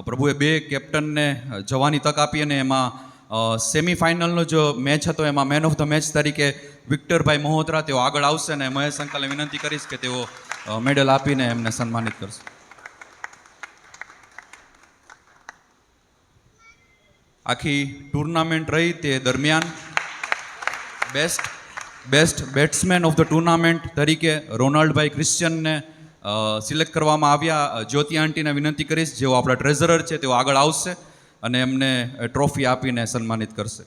[SPEAKER 4] પ્રભુએ 2 કેપ્ટનને જવાની તક આપી. અને એમાં સેમિફાઇનલનો જો મેચ હતો એમાં મેન ઓફ ધ મેચ તરીકે વિક્ટરભાઈ મહોત્રા, તેઓ આગળ આવશે. અને મહેશ અંકલને વિનંતી કરીશ કે તેઓ મેડલ આપીને એમને સન્માનિત કરશે. આખી ટુર્નામેન્ટ રહી તે દરમિયાન best best batsman of the tournament તરીકે રોનાલ્ડભાઈ ક્રિશ્ચિયનને સિલેક્ટ કરવામાં આવ્યા. જ્યોતિ આંટીને વિનંતી કરીશ, જેઓ આપણા ટ્રેઝરર છે, તેઓ આગળ આવશે અને એમને ટ્રોફી આપીને સન્માનિત કરશે.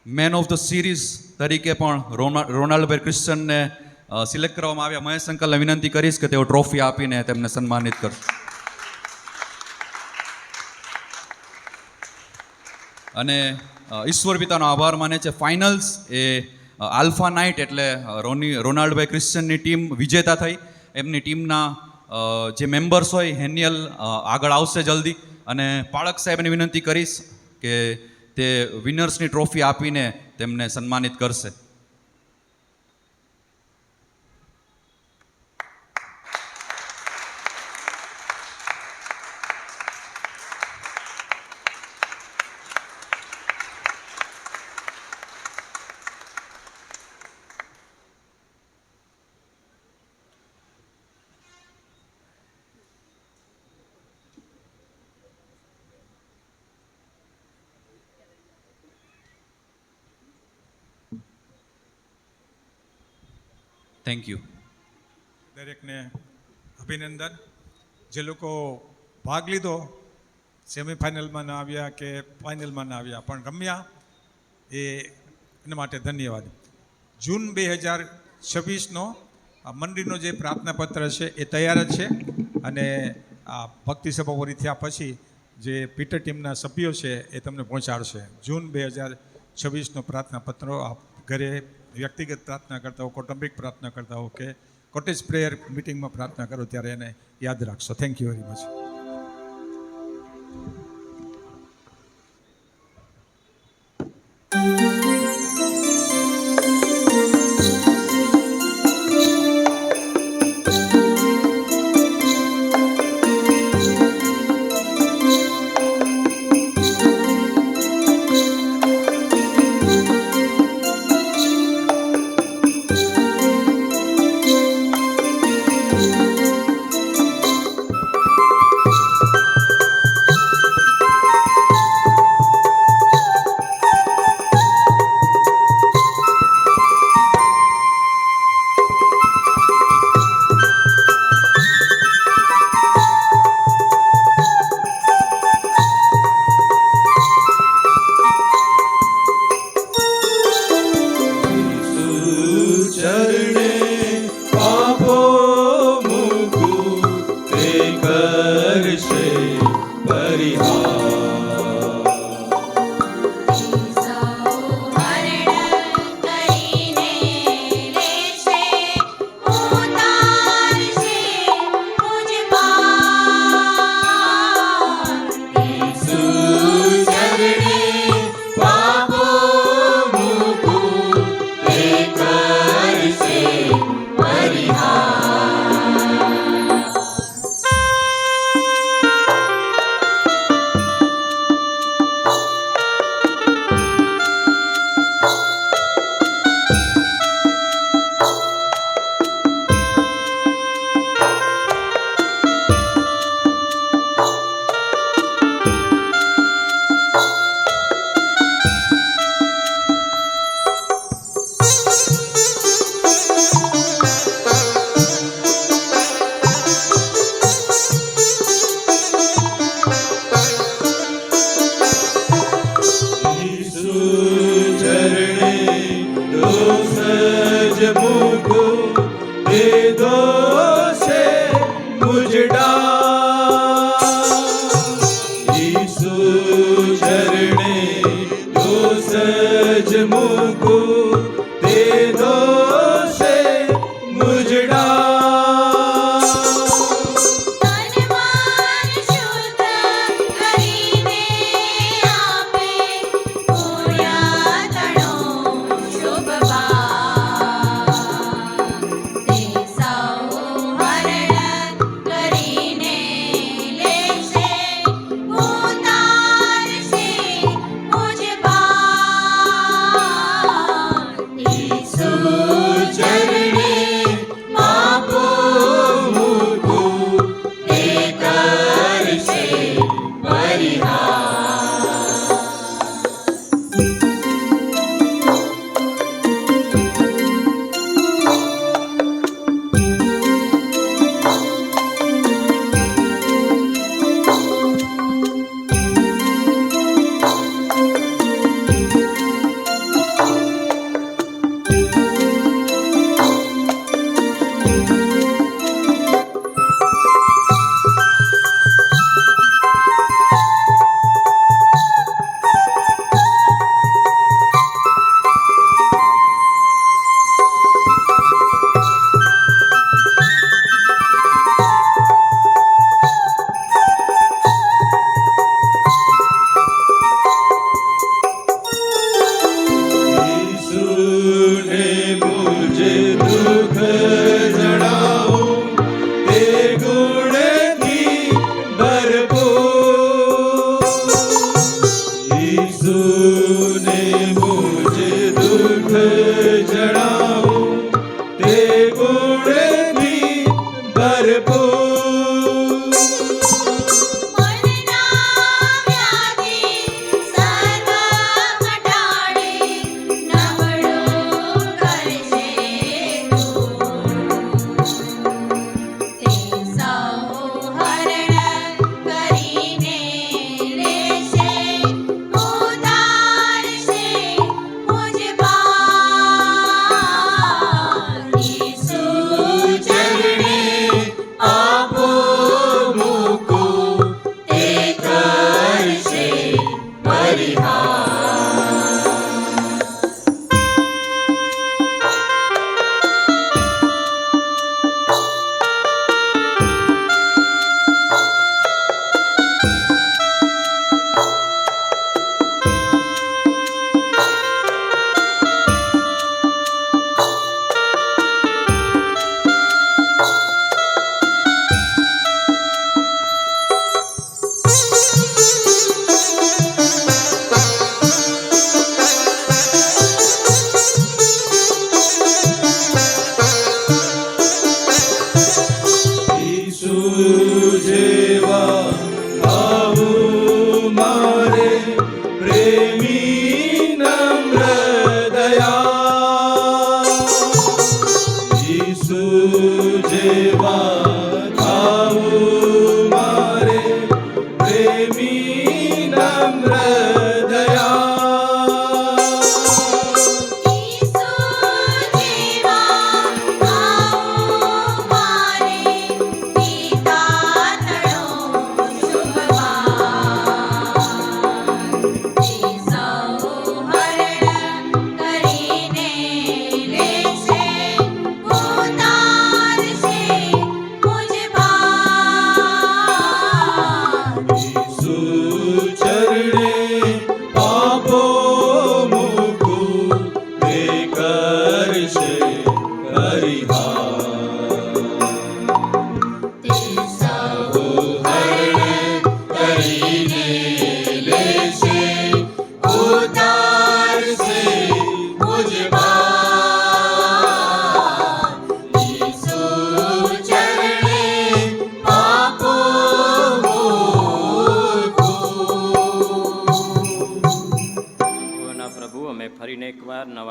[SPEAKER 4] મેન ઓફ ધ સિરીઝ તરીકે પણ રોનાલ્ડભાઈ ક્રિશ્ચિયનને સિલેક્ટ કરવામાં આવ્યા. મહેશ અંકલને વિનંતી કરીશ કે તેઓ ટ્રોફી આપીને તેમને સન્માનિત કરશે. અને ઈશ્વર પિતાનો આભાર માને છે. ફાઇનલ્સ એ આલ્ફા નાઇટ એટલે રોનાલ્ડભાઈ ક્રિશ્ચિયનની ટીમ વિજેતા થઈ. એમની ટીમના જે મેમ્બર્સ હોય, હેનિયલ આગળ આવશે જલ્દી, અને પાળક સાહેબને વિનંતી કરીશ કે તે વિનર્સની ટ્રોફી આપીને તેમને સન્માનિત કરશે. Thank you.
[SPEAKER 2] દરેકને અભિનંદન. જે લોકો ભાગ લીધો, સેમિફાઇનલમાં ના આવ્યા કે ફાઇનલમાં ના આવ્યા, પણ રમ્યા, એના માટે ધન્યવાદ. જૂન 2026નો મંડળીનો જે પ્રાર્થનાપત્ર છે એ તૈયાર જ છે, અને આ ભક્તિ સભા પૂરી થયા પછી જે પીટર ટીમના સભ્યો છે એ તમને પહોંચાડશે. જૂન 2026નો પ્રાર્થનાપત્ર આપ ઘરે વ્યક્તિગત પ્રાર્થના કરતા હો, કૌટુંબિક પ્રાર્થના કરતા હો કે કોટેજ પ્રેયર મિટિંગમાં પ્રાર્થના કરો, ત્યારે એને યાદ રાખશો. Thank you very much.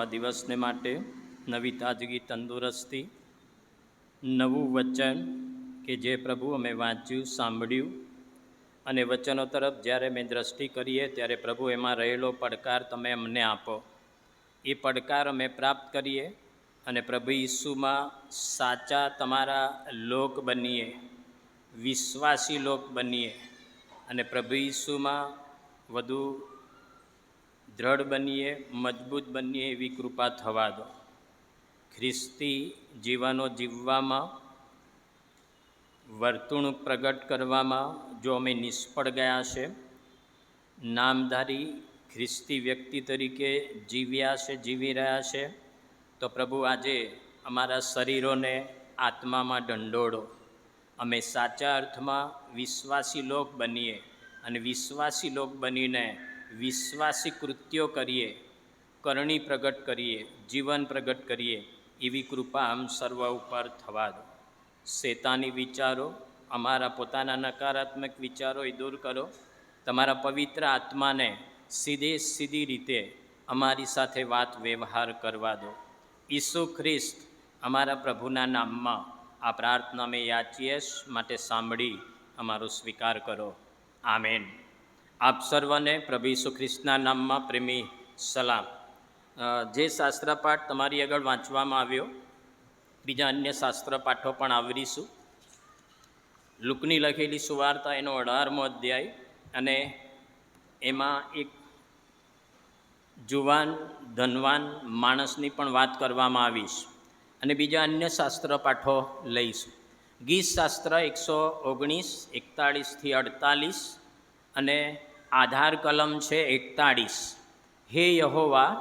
[SPEAKER 1] નવા દિવસને માટે, નવી તાજગી, તંદુરસ્તી, નવું વચન કે જે પ્રભુ અમે વાંચ્યું, સાંભળ્યું અને વચનો તરફ જ્યારે મેં દ્રષ્ટિ કરીએ ત્યારે પ્રભુ એમાં રહેલો પડકાર તમે અમને આપો. એ પડકાર અમે પ્રાપ્ત કરીએ અને પ્રભુ ઈસુમાં સાચા તમારા લોક બનીએ, વિશ્વાસી લોક બનીએ અને પ્રભુ ઈસુમાં વધુ દ્રઢ બનીએ, મજબૂત બનીએ એવી કૃપા થવા દો. ખ્રિસ્તી જીવનો જીવવામાં, વર્તણૂક પ્રગટ કરવામાં જો અમે નિષ્ફળ ગયા છે, નામધારી ખ્રિસ્તી વ્યક્તિ તરીકે જીવ્યા છે, જીવી રહ્યા છે, તો પ્રભુ આજે અમારા શરીરોને આત્મામાં ઢંઢોળો. અમે સાચા અર્થમાં વિશ્વાસી લોક બનીએ અને વિશ્વાસી લોક બનીને વિશ્વાસી કૃત્યો કરીએ, કરણી પ્રગટ કરીએ, જીવન પ્રગટ કરીએ એવી કૃપા આમ સર્વ ઉપર થવા દો. શેતાની વિચારો, અમારા પોતાના નકારાત્મક વિચારો એ દૂર કરો. તમારા પવિત્ર આત્માને સીધી રીતે અમારી સાથે વાત વ્યવહાર કરવા દો. ઈસુ ખ્રિસ્ત અમારા પ્રભુના નામમાં આ પ્રાર્થના મેં યાચીએ માટે સાંભળી અમારો સ્વીકાર કરો. આમેન. આપ સર્વને પ્રભુ ઈસુ ખ્રિસ્તના નામમાં પ્રેમી સલામ. જે શાસ્ત્રપાઠ તમારી આગળ વાંચવામાં આવ્યો, બીજા અન્ય શાસ્ત્રપાઠો પણ આવરીશું. લુકની લખેલી સુવાર્તા એનો 18મો અધ્યાય અને એમાં એક જુવાન ધનવાન માણસની પણ વાત કરવામાં આવીશ અને બીજા અન્ય શાસ્ત્રપાઠો લઈશું. ગીત શાસ્ત્ર 119, 41થી 48 અને આધાર કલમ છે 41. હે યહોવા,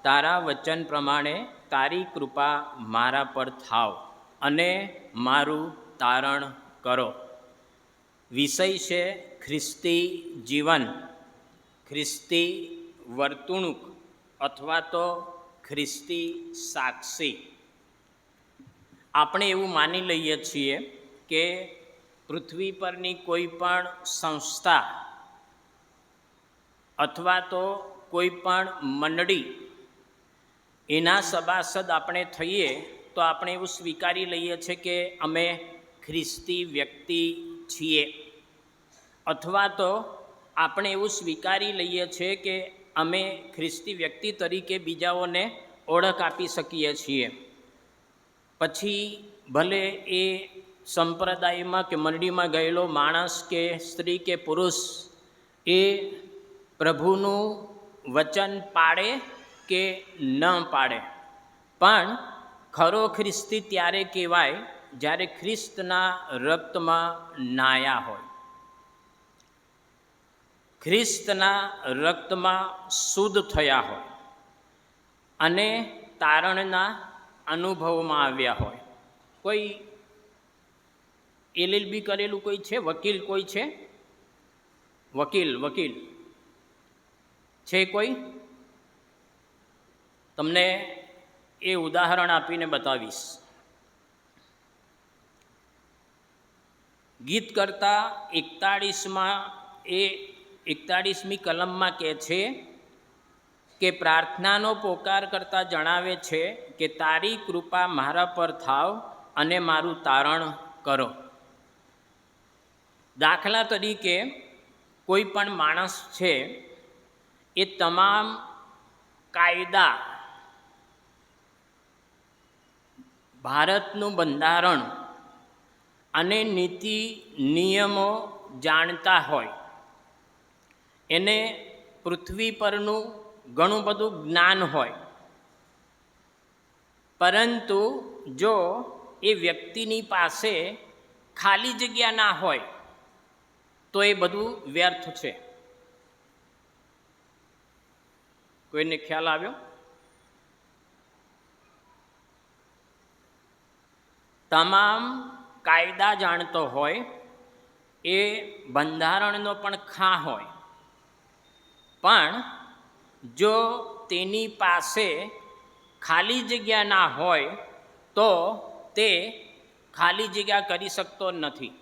[SPEAKER 1] તારા વચન પ્રમાણે તારી કૃપા મારા પર થાવ અને મારું તારણ કરો. વિષય છે ખ્રિસ્તી જીવન, ખ્રિસ્તી વર્તણૂક અથવા તો ખ્રિસ્તી સાક્ષી. આપણે એવું માની લઈએ છીએ કે પૃથ્વી પરની કોઈ પણ સંસ્થા અથવા તો કોઈ પણ મંડળી એના સભાસદ આપણે થઈએ તો આપણે એવું સ્વીકારી લઈએ છીએ કે અમે ખ્રિસ્તી વ્યક્તિ છીએ, અથવા તો આપણે એવું સ્વીકારી લઈએ છીએ કે અમે ખ્રિસ્તી વ્યક્તિ તરીકે બીજાઓને ઓળખ આપી શકીએ છીએ. પછી ભલે એ સંપ્રદાયમાં કે મંડળીમાં ગયેલો માણસ કે સ્ત્રી કે પુરુષ એ પ્રભુનું વચન પાળે કે ન પાળે, પણ ખરો ખ્રિસ્તી ત્યારે કહેવાય જ્યારે ખ્રિસ્તના રક્તમાં નાયા હોય, ખ્રિસ્તના રક્તમાં શુદ્ધ થયા હોય અને તારણના અનુભવમાં આવ્યા હોય. કોઈ LLB કરેલું કોઈ છે? વકીલ કોઈ છે? વકીલ છે કોઈ? તમને એ ઉદાહરણ આપીને બતાવીશ. ગીત કરતા 41મી કલમમાં કહે છે કે પ્રાર્થનાનો પોકાર કરતા જણાવે છે કે તારી કૃપા મારા પર થાવ અને મારું તારણ કરો. દાખલા તરીકે કોઈ પણ માણસ છે એ તમામ કાયદા, ભારતનું બંધારણ અને નીતિ નિયમો જાણતા હોય, એને પૃથ્વી પરનું ઘણું બધું જ્ઞાન હોય, પરંતુ જો એ વ્યક્તિની પાસે ખાલી જગ્યા ના હોય તો એ બધું વ્યર્થ છે. કોઈને ખ્યાલ આવ્યો? તમામ કાયદા જાણતો હોય, એ બંધારણનો પણ ખા હોય, પણ જો તેની પાસે ખાલી જગ્યા ના હોય તો તે ખાલી જગ્યા કરી શકતો નથી.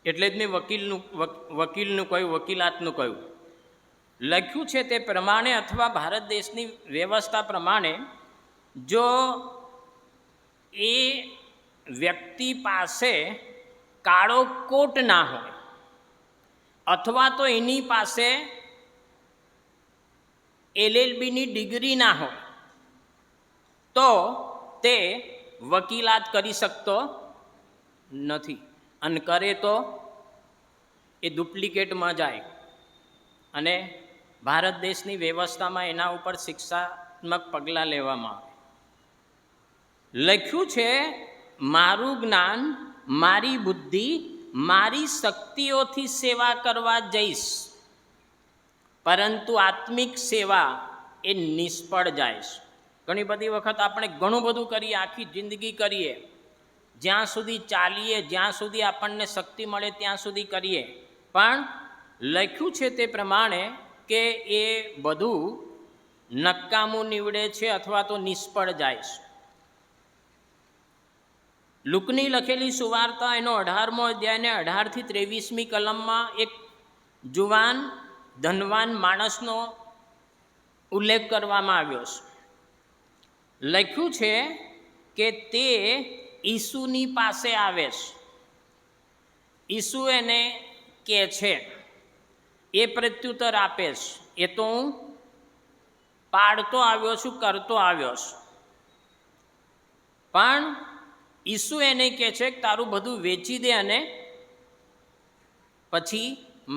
[SPEAKER 1] એટલે જ મેં વકીલનું કહ્યું, વકીલાતનું કહ્યું. લખ્યું છે તે પ્રમાણે અથવા ભારત દેશની વ્યવસ્થા પ્રમાણે જો એ વ્યક્તિ પાસે કાળો કોટ ના હોય અથવા તો એની પાસે LLBની ડિગ્રી ના હોય તો તે વકીલાત કરી શકતો નથી, અને કરે તો એ ડુપ્લિકેટમાં જાય અને ભારત દેશની વ્યવસ્થામાં એના ઉપર શિક્ષાત્મક પગલાં લેવામાં આવે. લખ્યું છે, મારું જ્ઞાન, મારી બુદ્ધિ, મારી શક્તિઓથી સેવા કરવા જઈશ, પરંતુ આત્મિક સેવા એ નિષ્ફળ જાય છે. ઘણી બધી વખત આપણે ઘણું બધું કરીએ, આખી જિંદગી કરીએ, જ્યાં સુધી ચાલીએ, જ્યાં સુધી આપણને શક્તિ મળે ત્યાં સુધી કરીએ, પણ લખ્યું છે તે પ્રમાણે કે એ બધું નકામું નીવડે છે અથવા તો નિષ્ફળ જાય છે. લુકની લખેલી સુવાર્તા એનો 18મો અધ્યાયને 18 થી 23મી કલમમાં એક જુવાન ધનવાન માણસનો ઉલ્લેખ કરવામાં આવ્યો છે. લખ્યું છે કે તે ઈસુની પાસે આવે છે. ઈસુ એને કહે છે, એ પ્રત્યુત્તર આપે છે, એ તો હું પાડતો આવ્યો છું, કરતો આવ્યો છું. પણ ઈસુ એને કહે છે કે તારું બધું વેચી દે અને પછી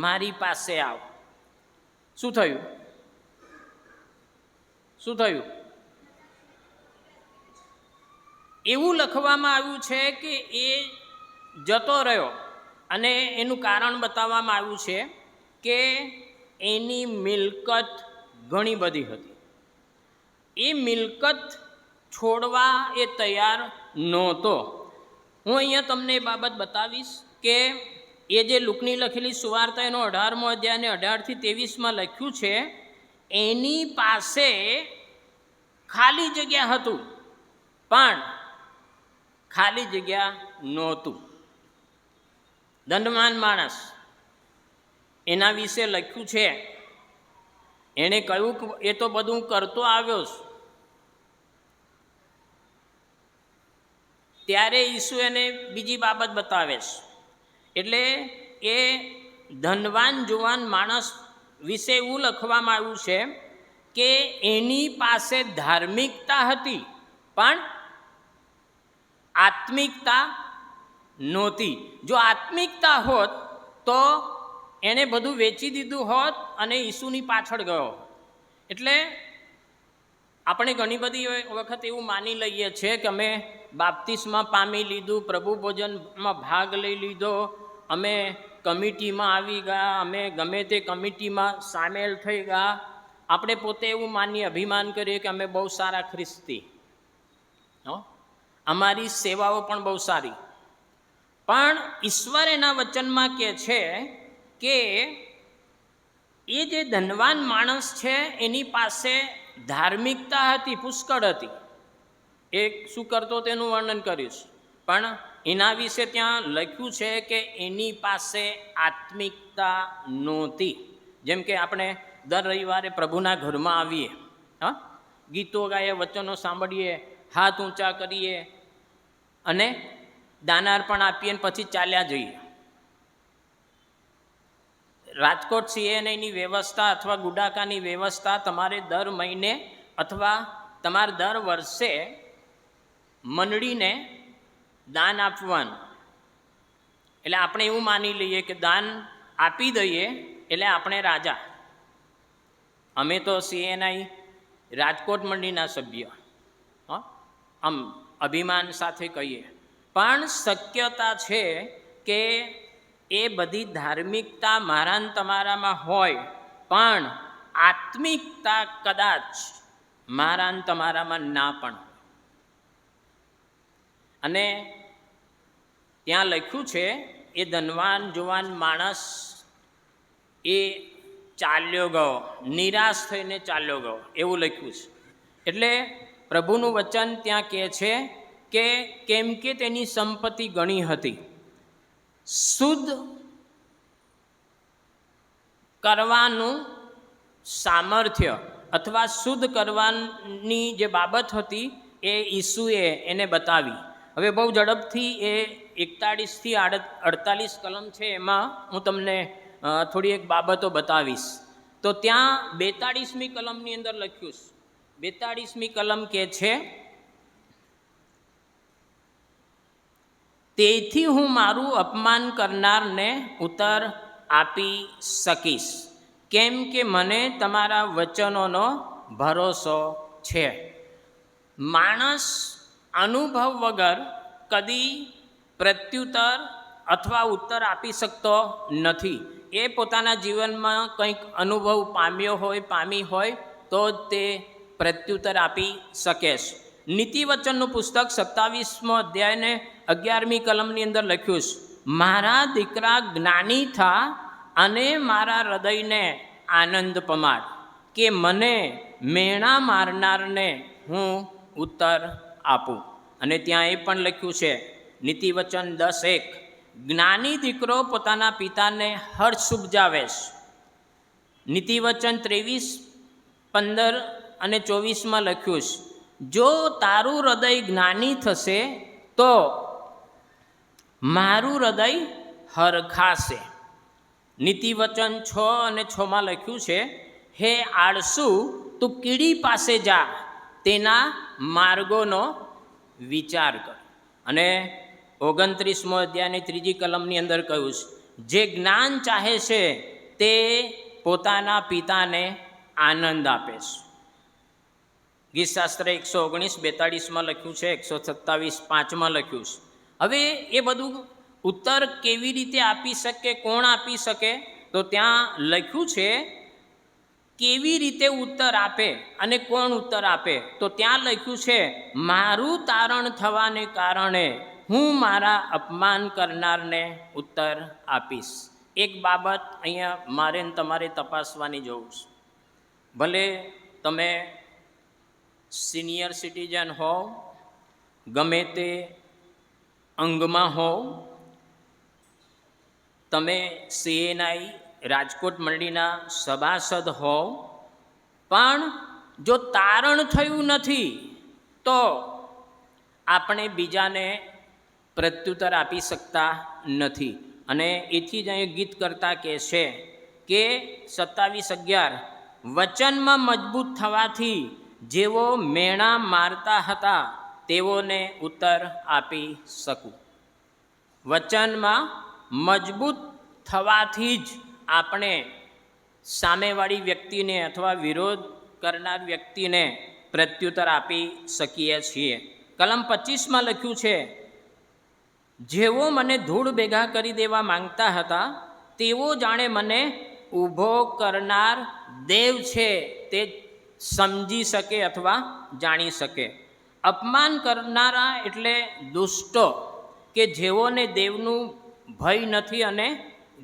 [SPEAKER 1] મારી પાસે આવ. શું થયું? શું થયું? એવું લખવામાં આવ્યું છે કે એ જતો રહ્યો અને એનું કારણ બતાવવામાં આવ્યું છે કે એની મિલકત ઘણી બધી હતી. એ મિલકત છોડવા એ તૈયાર નહોતો. હું અહીંયા તમને એ બાબત બતાવીશ કે એ જે લુકની લખેલી સુવાર્તા એનો 18મો અધ્યાય 18 થી 23માં લખ્યું છે, એની પાસે ખાલી જગ્યા હતું પણ ખાલી જગ્યા નહોતું. ધનવાન માણસ, એના વિશે લખ્યું છે, એણે કહ્યું કે એ તો બધું કરતો આવ્યો છું. ત્યારે ઈસુ એને બીજી બાબત બતાવે છે. એટલે એ ધનવાન જુવાન માણસ વિશે એવું લખવામાં આવ્યું છે કે એની પાસે ધાર્મિકતા હતી પણ આત્મિકતા નહોતી. જો આત્મિકતા હોત તો એણે બધું વેચી દીધું હોત અને ઈસુની પાછળ ગયો. એટલે આપણે ઘણી બધી વખત એવું માની લઈએ છીએ કે અમે બાપ્તિસ્મા પામી લીધું, પ્રભુ ભોજનમાં ભાગ લઈ લીધો, અમે કમિટીમાં આવી ગયા, અમે ગમે તે કમિટીમાં સામેલ થઈ ગયા. આપણે પોતે એવું માનીએ, અભિમાન કરીએ કે અમે બહુ સારા ખ્રિસ્તી, અમારી સેવાઓ પણ બહુ સારી. પણ ઈશ્વર એના વચનમાં કહે છે કે એ જે ધનવાન માણસ છે એની પાસે ધાર્મિકતા હતી, પુષ્કળ હતી. એ શું કરતો તેનું વર્ણન કરીશ, પણ એના વિશે ત્યાં લખ્યું છે કે એની પાસે આત્મિકતા નહોતી. જેમ કે આપણે દર રવિવારે પ્રભુના ઘરમાં આવીએ, ગીતો ગાઈએ, વચનો સાંભળીએ, હાથ ઊંચા કરીએ અને દાનાર્પણ આપીએ ને પછી ચાલ્યા જઈએ. રાજકોટ CNIની વ્યવસ્થા અથવા ગુડાકાની વ્યવસ્થા તમારે દર મહિને અથવા તમારે દર વર્ષે મંડળીને દાન આપવાનું. એટલે આપણે એવું માની લઈએ કે દાન આપી દઈએ એટલે આપણે રાજા. અમે તો CNI રાજકોટ મંડળીના સભ્ય, આમ અભિમાન સાથે કહીએ. પણ શક્યતા છે કે એ બધી ધાર્મિકતા મારા ને તમારામાં હોય પણ આત્મિકતા કદાચ મારા ને તમારામાં ના પણ. અને ત્યાં લખ્યું છે એ ધનવાન જુવાન માણસ એ ચાલ્યો ગયો, નિરાશ થઈને ચાલ્યો ગયો, એવું લખ્યું છે. એટલે પ્રભુનું વચન ત્યાં કહે છે કે કેમ કે તેની સંપત્તિ ઘણી હતી, શુદ્ધ કરવાનું સામર્થ્ય અથવા શુદ્ધ કરવાની જે બાબત હતી એ ઈસુએ એને બતાવી. હવે બહુ ઝડપથી એ 41થી 48 કલમ છે એમાં હું તમને થોડી એક બાબતો બતાવીશ. તો ત્યાં 42મી કલમની અંદર લખ્યું છે. 42મી કલમ કે છે, તેથી હું મારું અપમાન કરનારને ઉત્તર આપી શકીશ, કેમ કે મને તમારા વચનોનો ભરોસો છે. માણસ અનુભવ વગર કદી પ્રત્યુત્તર અથવા ઉત્તર આપી શકતો નથી. એ પોતાના જીવનમાં કંઈક અનુભવ પામી હોય તો જ તે પ્રત્યુત્તર આપી શકે છે. નીતિવચનનું પુસ્તક 27મો અધ્યાયને 11મી કલમની અંદર લખ્યું છે, મારા દીકરા જ્ઞાની થા અને મારા હૃદયને આનંદ પમાડ, કે મને મેણા મારનારને હું ઉત્તર આપું. અને ત્યાં એ પણ લખ્યું છે, નીતિવચન 10:1, જ્ઞાની દીકરો પોતાના પિતાને હર્ષ ઉપજાવે છે. નીતિવચન 23:15 અને 24માં લખ્યું છે, જો તારું હૃદય જ્ઞાની થશે તો મારું હૃદય હરખાશે. નીતિવચન 6 અને 6માં લખ્યું છે, હે આળસુ, તું કીડી પાસે જા, તેના માર્ગોનો વિચાર કર. અને 29મો અધ્યાયની 3જી કલમની અંદર કહ્યું છે, જે જ્ઞાન ચાહે છે તે પોતાના પિતાને આનંદ આપે છે. ગીતશાસ્ત્ર 119:42 લખ્યું છે, 127:5 લખ્યું છે. હવે એ બધું ઉત્તર કેવી રીતે આપી શકે, કોણ આપી શકે? તો ત્યાં લખ્યું છે કેવી રીતે ઉત્તર આપે અને કોણ ઉત્તર આપે. તો ત્યાં લખ્યું છે, મારું તારણ થવાને કારણે હું મારા અપમાન કરનારને ઉત્તર આપીશ. એક બાબત અહીંયા મારે ને તમારે તપાસવાની જવું છે. ભલે તમે સિનિયર સિટીઝન હો, ગમે તે અંગમાં હો, તમે CNI રાજકોટ મંડળીના સભાસદ હો, પણ જો તારણ થયું નથી તો આપણે બીજાને પ્રત્યુત્તર આપી શકતા નથી. અને એથી જ અહીં ગીત કરતા કહે છે કે 27:11, વચનમાં મજબૂત થવાથી જેઓ મેણા મારતા હતા તેઓને ઉત્તર આપી શકું. વચનમાં મજબૂત થવાથી જ આપણે સામેવાળી વ્યક્તિને અથવા વિરોધ કરનાર વ્યક્તિને પ્રત્યુત્તર આપી શકીએ છીએ. કલમ 25માં લખ્યું છે, જેઓ મને ધૂળ ભેગા કરી દેવા માંગતા હતા તેઓ જાણે મને ઊભો કરનાર દેવ છે તે સમજી શકે અથવા જાણી શકે. અપમાન કરનારા એટલે દુષ્ટો, કે જેઓને દેવનું ભય નથી અને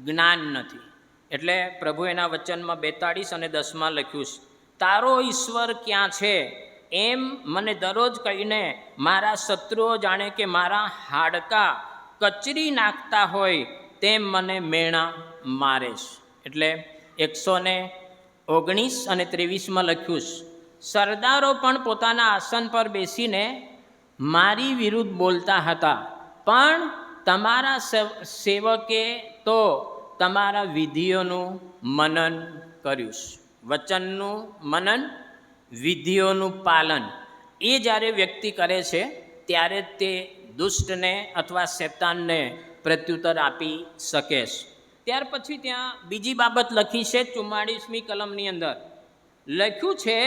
[SPEAKER 1] જ્ઞાન નથી. એટલે પ્રભુ એના વચનમાં 42 અને 10માં લખ્યું છે, તારો ઈશ્વર ક્યાં છે એમ મને દરરોજ કહીને મારા શત્રુઓ જાણે કે મારા હાડકાં કચરી નાખતા હોય તેમ મને મેણા મારે છે. એટલે 119 અને 23માં લખ્યું છે, સરદારો પણ પોતાના આસન પર બેસીને મારી વિરુદ્ધ બોલતા હતા, પણ તમારા સેવકે તો તમારા વિધિઓનું મનન કર્યું છે. વચનનું મનન, વિધિઓનું પાલન, એ જ્યારે વ્યક્તિ કરે છે ત્યારે તે દુષ્ટને અથવા શેતાનને પ્રત્યુત્તર આપી શકે છે. ત્યાર પછી ત્યાં બીજી બાબત લખી છે 44મી કલમની અંદર લખ્યું છે,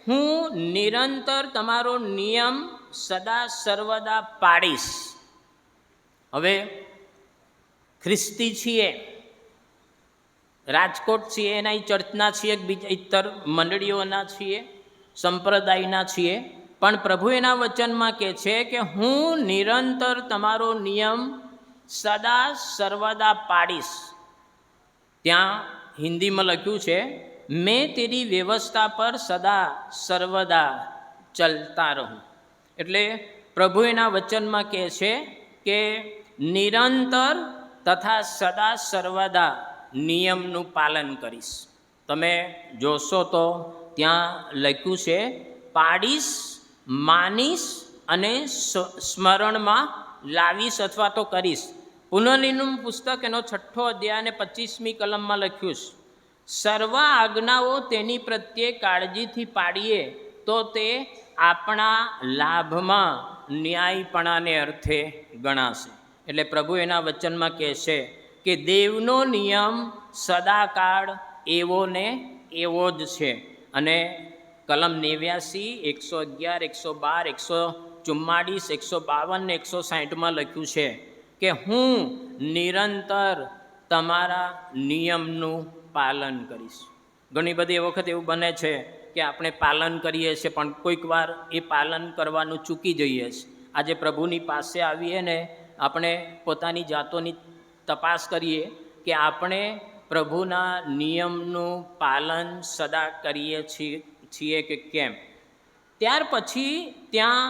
[SPEAKER 1] હું નિરંતર તમારો નિયમ સદા સર્વદા પાડીશ. હવે ખ્રિસ્તી છીએ, રાજકોટ CNI ચર્ચના છીએ, બીજા ઇતર મંડળીઓના છીએ, સંપ્રદાયના છીએ, પણ પ્રભુ એના વચનમાં કહે છે કે હું નિરંતર તમારો નિયમ સદા સર્વદા પાડીશ. ત્યાં હિન્દીમાં લખ્યું છે, મેં તેરી વ્યવસ્થા પર સદા સર્વદા ચલતા રહું. એટલે પ્રભુ એના વચનમાં કહે છે કે નિરંતર તથા સદા સર્વદા નિયમનું પાલન કરીશ. તમે જોશો તો ત્યાં લખ્યું છે પાડીશ, માનીશ અને સ્મરણમાં લાવીશ અથવા તો કરીશ. પુનર્નિર્માણ પુસ્તક એનો 6 અધ્યાય અને 25મી કલમમાં લખ્યું છે, સર્વ આજ્ઞાઓ તેની પ્રત્યે કાળજીથી પાડીએ તો તે આપણા લાભમાં ન્યાયપણાને અર્થે ગણાશે. એટલે પ્રભુ એના વચનમાં કહે છે કે દેવનો નિયમ સદાકાળ એવો ને એવો જ છે. અને કલમ 89, 111, 112, 144, 152 ને 160માં લખ્યું છે કે હું નિરંતર તમારા નિયમનું પાલન કરીશ. ઘણી બધી વખત એવું બને છે કે આપણે પાલન કરીએ છીએ પણ કોઈક વાર એ પાલન કરવાનું ચૂકી જઈએ છીએ. આજે પ્રભુની પાસે આવીએ ને આપણે પોતાની જાતોની તપાસ કરીએ કે આપણે પ્રભુના નિયમનું પાલન સદા કરીએ છીએ કે કેમ. ત્યાર પછી ત્યાં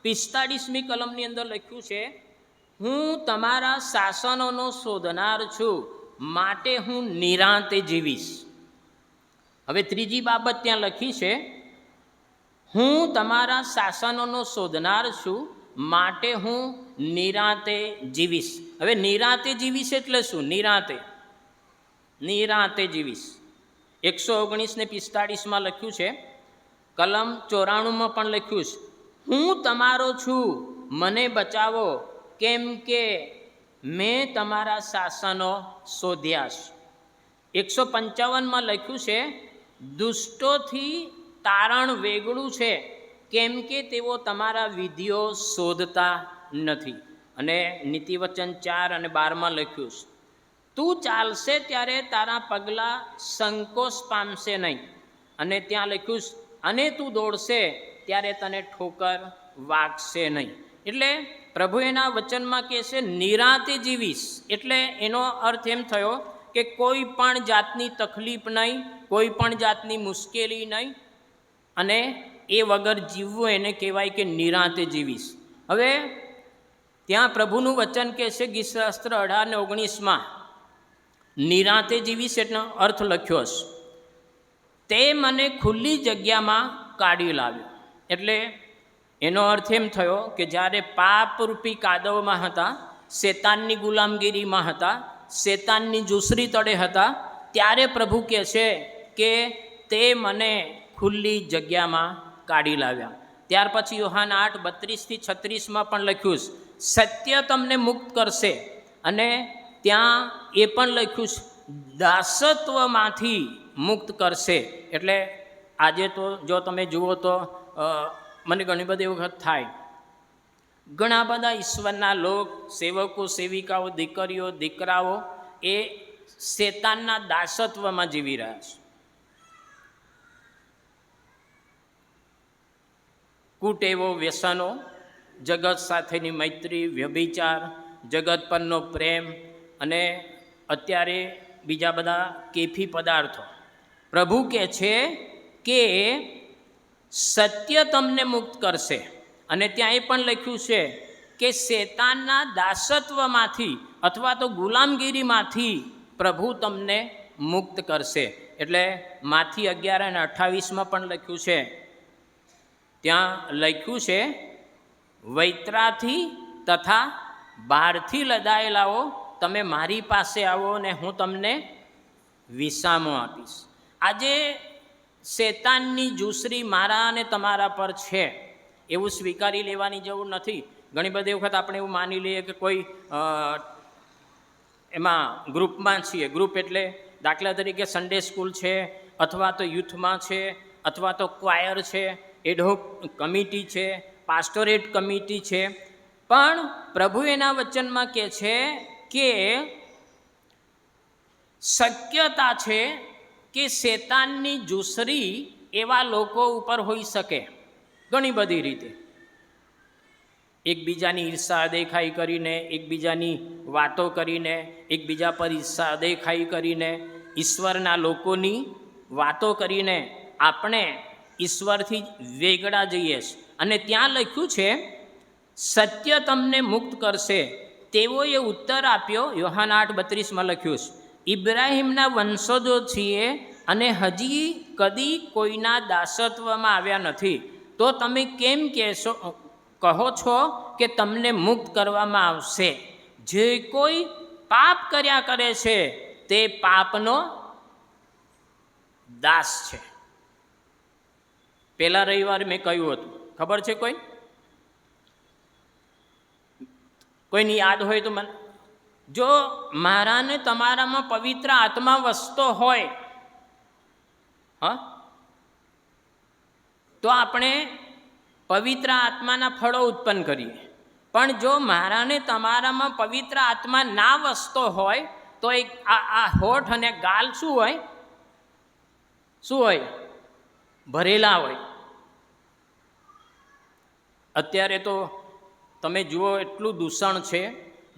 [SPEAKER 1] 45મી કલમની અંદર લખ્યું છે, હું તમારા શાસનોનો શોધનાર છું, માટે હું નિરાંતે જીવીશ. હવે ત્રીજી બાબત ત્યાં લખી છે, હું તમારા શાસનોનો શોધનાર છું, માટે હું નિરાંતે જીવીશ. હવે નિરાંતે જીવીશ એટલે શું? નિરાંતે જીવીશ. 119 ને 45માં લખ્યું છે, કલમ 94માં પણ લખ્યું છે, હું તમારો છું, મને બચાવો, કેમ કે મેં તમારા શાસનો શોધ્યા છે. 155માં લખ્યું છે, દુષ્ટોથી તારણ વેગળું છે, કેમ કે તેઓ તમારા વિધિઓ શોધતા નથી. અને નીતિવચન 4 અને 12માં લખ્યું છે, તું ચાલશે ત્યારે તારા પગલાં સંકોચ પામશે નહીં. અને ત્યાં લખ્યું છે, અને તું દોડશે ત્યારે તને ઠોકર વાગશે નહીં. એટલે પ્રભુ એના વચનમાં કહે છે નિરાંતે જીવીશ. એટલે એનો અર્થ એમ થયો કે કોઈ પણ જાતની તકલીફ નહીં, કોઈ પણ જાતની મુશ્કેલી નહીં, અને એ વગર જીવવું એને કહેવાય કે નિરાંતે જીવીશ. હવે ત્યાં પ્રભુનું વચન કહે છે ગીતશાસ્ત્ર 18 ને 19માં નિરાંતે જીવીશ એટલો અર્થ લખ્યો છે, તે મને ખુલ્લી જગ્યામાં કાઢી લાવ્યો. એટલે એનો અર્થ એમ થયો કે જ્યારે પાપરૂપી કાદવમાં હતા, શેતાનની ગુલામગીરીમાં હતા, શેતાનની જુસરી તળે હતા, ત્યારે પ્રભુ કહે છે કે તે મને ખુલ્લી જગ્યામાં કાઢી લાવ્યા. ત્યાર પછી યોહાન 8:32-36માં પણ લખ્યું છે, સત્ય તમને મુક્ત કરશે. અને ત્યાં એ પણ લખ્યું છે, દાસત્વમાંથી મુક્ત કરશે. એટલે આજે તો જો તમે જુઓ તો મને ઘણી બધી વખત થાય, ઘણા બધા ઈશ્વરના લોક, સેવકો, સેવિકાઓ, દીકરીઓ, દીકરાઓ એ શેતાનના દાસત્વમાં જીવી રહ્યા છે. કુટેવો, વ્યસનો, જગત સાથેની મૈત્રી, વ્યભિચાર, જગત પરનો પ્રેમ અને અત્યારે બીજા બધા કેફી પદાર્થો. પ્રભુ કહે છે કે સત્ય તમને મુક્ત કરશે. અને ત્યાં એ પણ લખ્યું છે કે શેતાનના દાસત્વમાંથી અથવા તો ગુલામગીરીમાંથી પ્રભુ તમને મુક્ત કરશે. એટલે માથી 11 અને 28માં પણ લખ્યું છે, ત્યાં લખ્યું છે, વૈત્રાથી તથા બહારથી લદાયેલાઓ તમે મારી પાસે આવો ને હું તમને વિસામો આપીશ. આજે શેતાનની જુસરી મારા અને તમારા પર છે એવું સ્વીકારી લેવાની જરૂર નથી. ઘણી બધી વખત આપણે એવું માની લઈએ કે કોઈ એમાં ગ્રુપમાં છીએ. ગ્રુપ એટલે દાખલા તરીકે સન્ડે સ્કૂલ છે, અથવા તો યુથમાં છે, અથવા તો ક્વાયર છે, એડહોક કમિટી છે, પાસ્ટોરેટ કમિટી છે. પણ પ્રભુ એના વચનમાં કહે છે કે શક્યતા છે કે શેતાનની જુસરી એવા લોકો ઉપર હોઈ શકે ઘણી બધી રીતે. એકબીજાની ઈર્ષા દેખાઈ કરીને, એકબીજાની વાતો કરીને, એકબીજા પર ઈર્ષા દેખાઈ કરીને, ઈશ્વરના લોકોની વાતો કરીને આપણે ઈશ્વરથી વેગળા જઈએ છીએ. અને ત્યાં લખ્યું છે સત્ય તમને મુક્ત કરશે, તેઓએ ઉત્તર આપ્યો, યોહાન 8:32 લખ્યું છે, ઇબ્રાહિમના વંશજો છીએ અને હજી કદી કોઈના દાસત્વમાં આવ્યા નથી, તો તમે કેમ કહો છો કે તમને મુક્ત કરવામાં આવશે? જે કોઈ પાપ કર્યા કરે છે તે પાપનો દાસ છે. પહેલા રવિવારે મેં કહ્યું હતું, ખબર છે કોઈની યાદ હોય તો મને. જો મારાને તમારામાં પવિત્ર આત્મા વસતો હોય તો આપણે પવિત્ર આત્માના ફળો ઉત્પન્ન કરીએ. પણ જો મારાને તમારામાં પવિત્ર આત્મા ના વસતો હોય તો એક આ હોઠ અને ગાલ શું હોય? ભરેલા હોય. અત્યારે તો તમે જુઓ એટલું દૂષણ છે,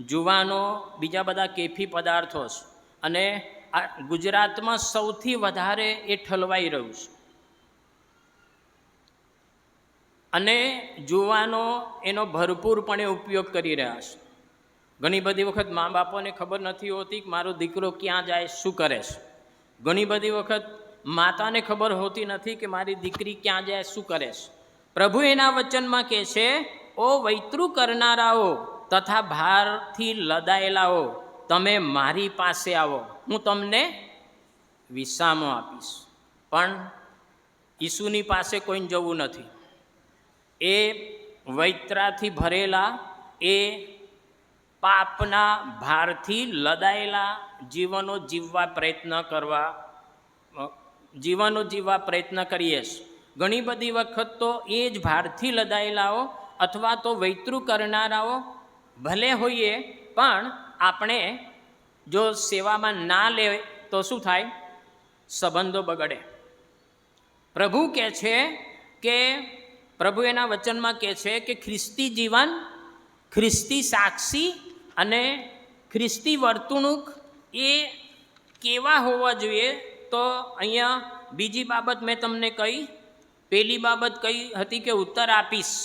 [SPEAKER 1] જુવાનો, બીજા બધા કેફી પદાર્થો છે, અને આ ગુજરાતમાં સૌથી વધારે એ ઠલવાઈ રહ્યું છે. અને જુવાનો એનો ભરપૂરપણે ઉપયોગ કરી રહ્યા છે. ઘણી બધી વખત મા બાપોને ખબર નથી હોતી કે મારો દીકરો ક્યાં જાય, શું કરે છે. ઘણી બધી વખત માતાને ખબર હોતી નથી કે મારી દીકરી ક્યાં જાય, શું કરે છે. પ્રભુ એના વચનમાં કહે છે, ઓ વૈતૃ કરનારાઓ તથા ભારથી લદાયેલાઓ, તમે મારી પાસે આવો, હું તમને વિસામો આપીશ. પણ ઈસુની પાસે કોઈને જવું નથી. એ વૈત્રાથી ભરેલા, એ પાપના ભારથી લદાયેલા જીવનો જીવવા પ્રયત્ન કરીએ છીએ. ઘણી બધી વખત તો એ જ ભારથી લદાયેલાઓ અથવા તો વૈતૃ કરનારાઓ ભલે હોઈએ, પણ આપણે જો સેવામાં ના લે તો શું થાય? સંબંધો બગડે. પ્રભુ કહે છે કે પ્રભુ એના વચનમાં કહે છે કે ખ્રિસ્તી જીવન, ખ્રિસ્તી સાક્ષી અને ખ્રિસ્તી વર્તણૂક એ કેવા હોવા જોઈએ? તો અહીંયા બીજી બાબત મેં તમને કહી. પહેલી બાબત કઈ હતી કે ઉત્તર આપીશ.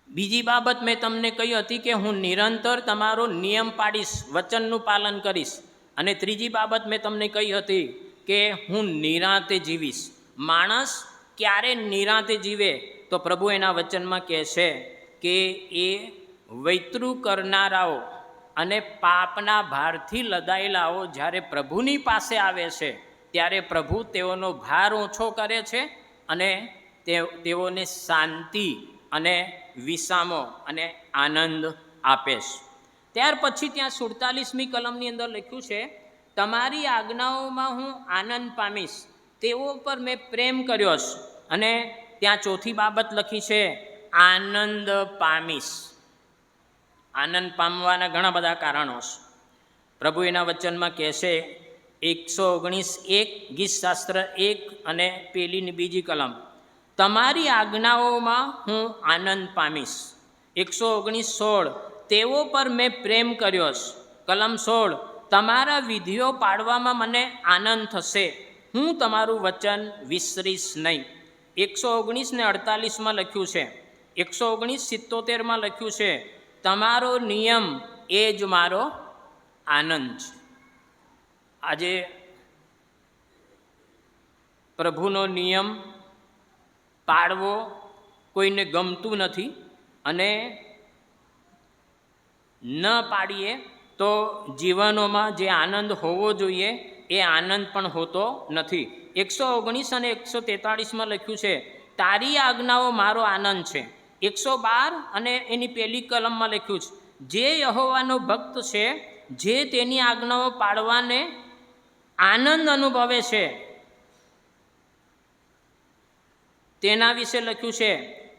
[SPEAKER 1] બીજી બાબત મેં તમને કહી હતી કે હું નિરંતર તમારો નિયમ પાડીશ, વચનનું પાલન કરીશ. અને ત્રીજી બાબત મેં તમને કહી હતી કે હું નિરાંતે જીવીશ. માણસ ક્યારે નિરાંતે જીવે? તો પ્રભુ એના વચનમાં કહે છે કે એ વૈતૃ કરનારાઓ અને પાપના ભારથી લદાયેલાઓ જ્યારે પ્રભુની પાસે આવે છે ત્યારે પ્રભુ તેઓનો ભાર ઓછો કરે છે અને તેઓને શાંતિ અને વિસામો અને આનંદ આપે છે. ત્યાર પછી ત્યાં 47મી કલમની અંદર લખ્યું છે, તમારી આજ્ઞાઓમાં હું આનંદ પામીશ, તેઓ પર મેં પ્રેમ કર્યો છે. અને ત્યાં ચોથી બાબત લખી છે, આનંદ પામીશ. આનંદ પામવાના ઘણા બધા કારણો છે. પ્રભુ એના વચનમાં કહે છે 119:1 ગીતશાસ્ત્ર 1 અને પેલીની બીજી કલમ, તમારી આજ્ઞાઓમાં હું આનંદ પામીશ. 119:16 તેઓ પર મેં પ્રેમ કર્યો છે. કલમ 16 તમારા વિધિઓ પાળવામાં મને આનંદ થશે, હું તમારું વચન વિસરીશ નહીં. 119:48 લખ્યું છે. 119:77 લખ્યું છે, તમારો નિયમ એ જ મારો આનંદ છે. આજે પ્રભુનો નિયમ પાળવો કોઈને ગમતું નથી, અને ન પાડીએ તો જીવનોમાં જે આનંદ હોવો જોઈએ એ આનંદ પણ હોતો નથી. 119 અને 143 લખ્યું છે, તારી આજ્ઞાઓ મારો આનંદ છે. 112 અને એની પહેલી કલમમાં લખ્યું છે, જે યહોવાનો ભક્ત છે, જે તેની આજ્ઞાઓ પાળવાને આનંદ અનુભવે છે, તેના વિશે લખ્યું છે,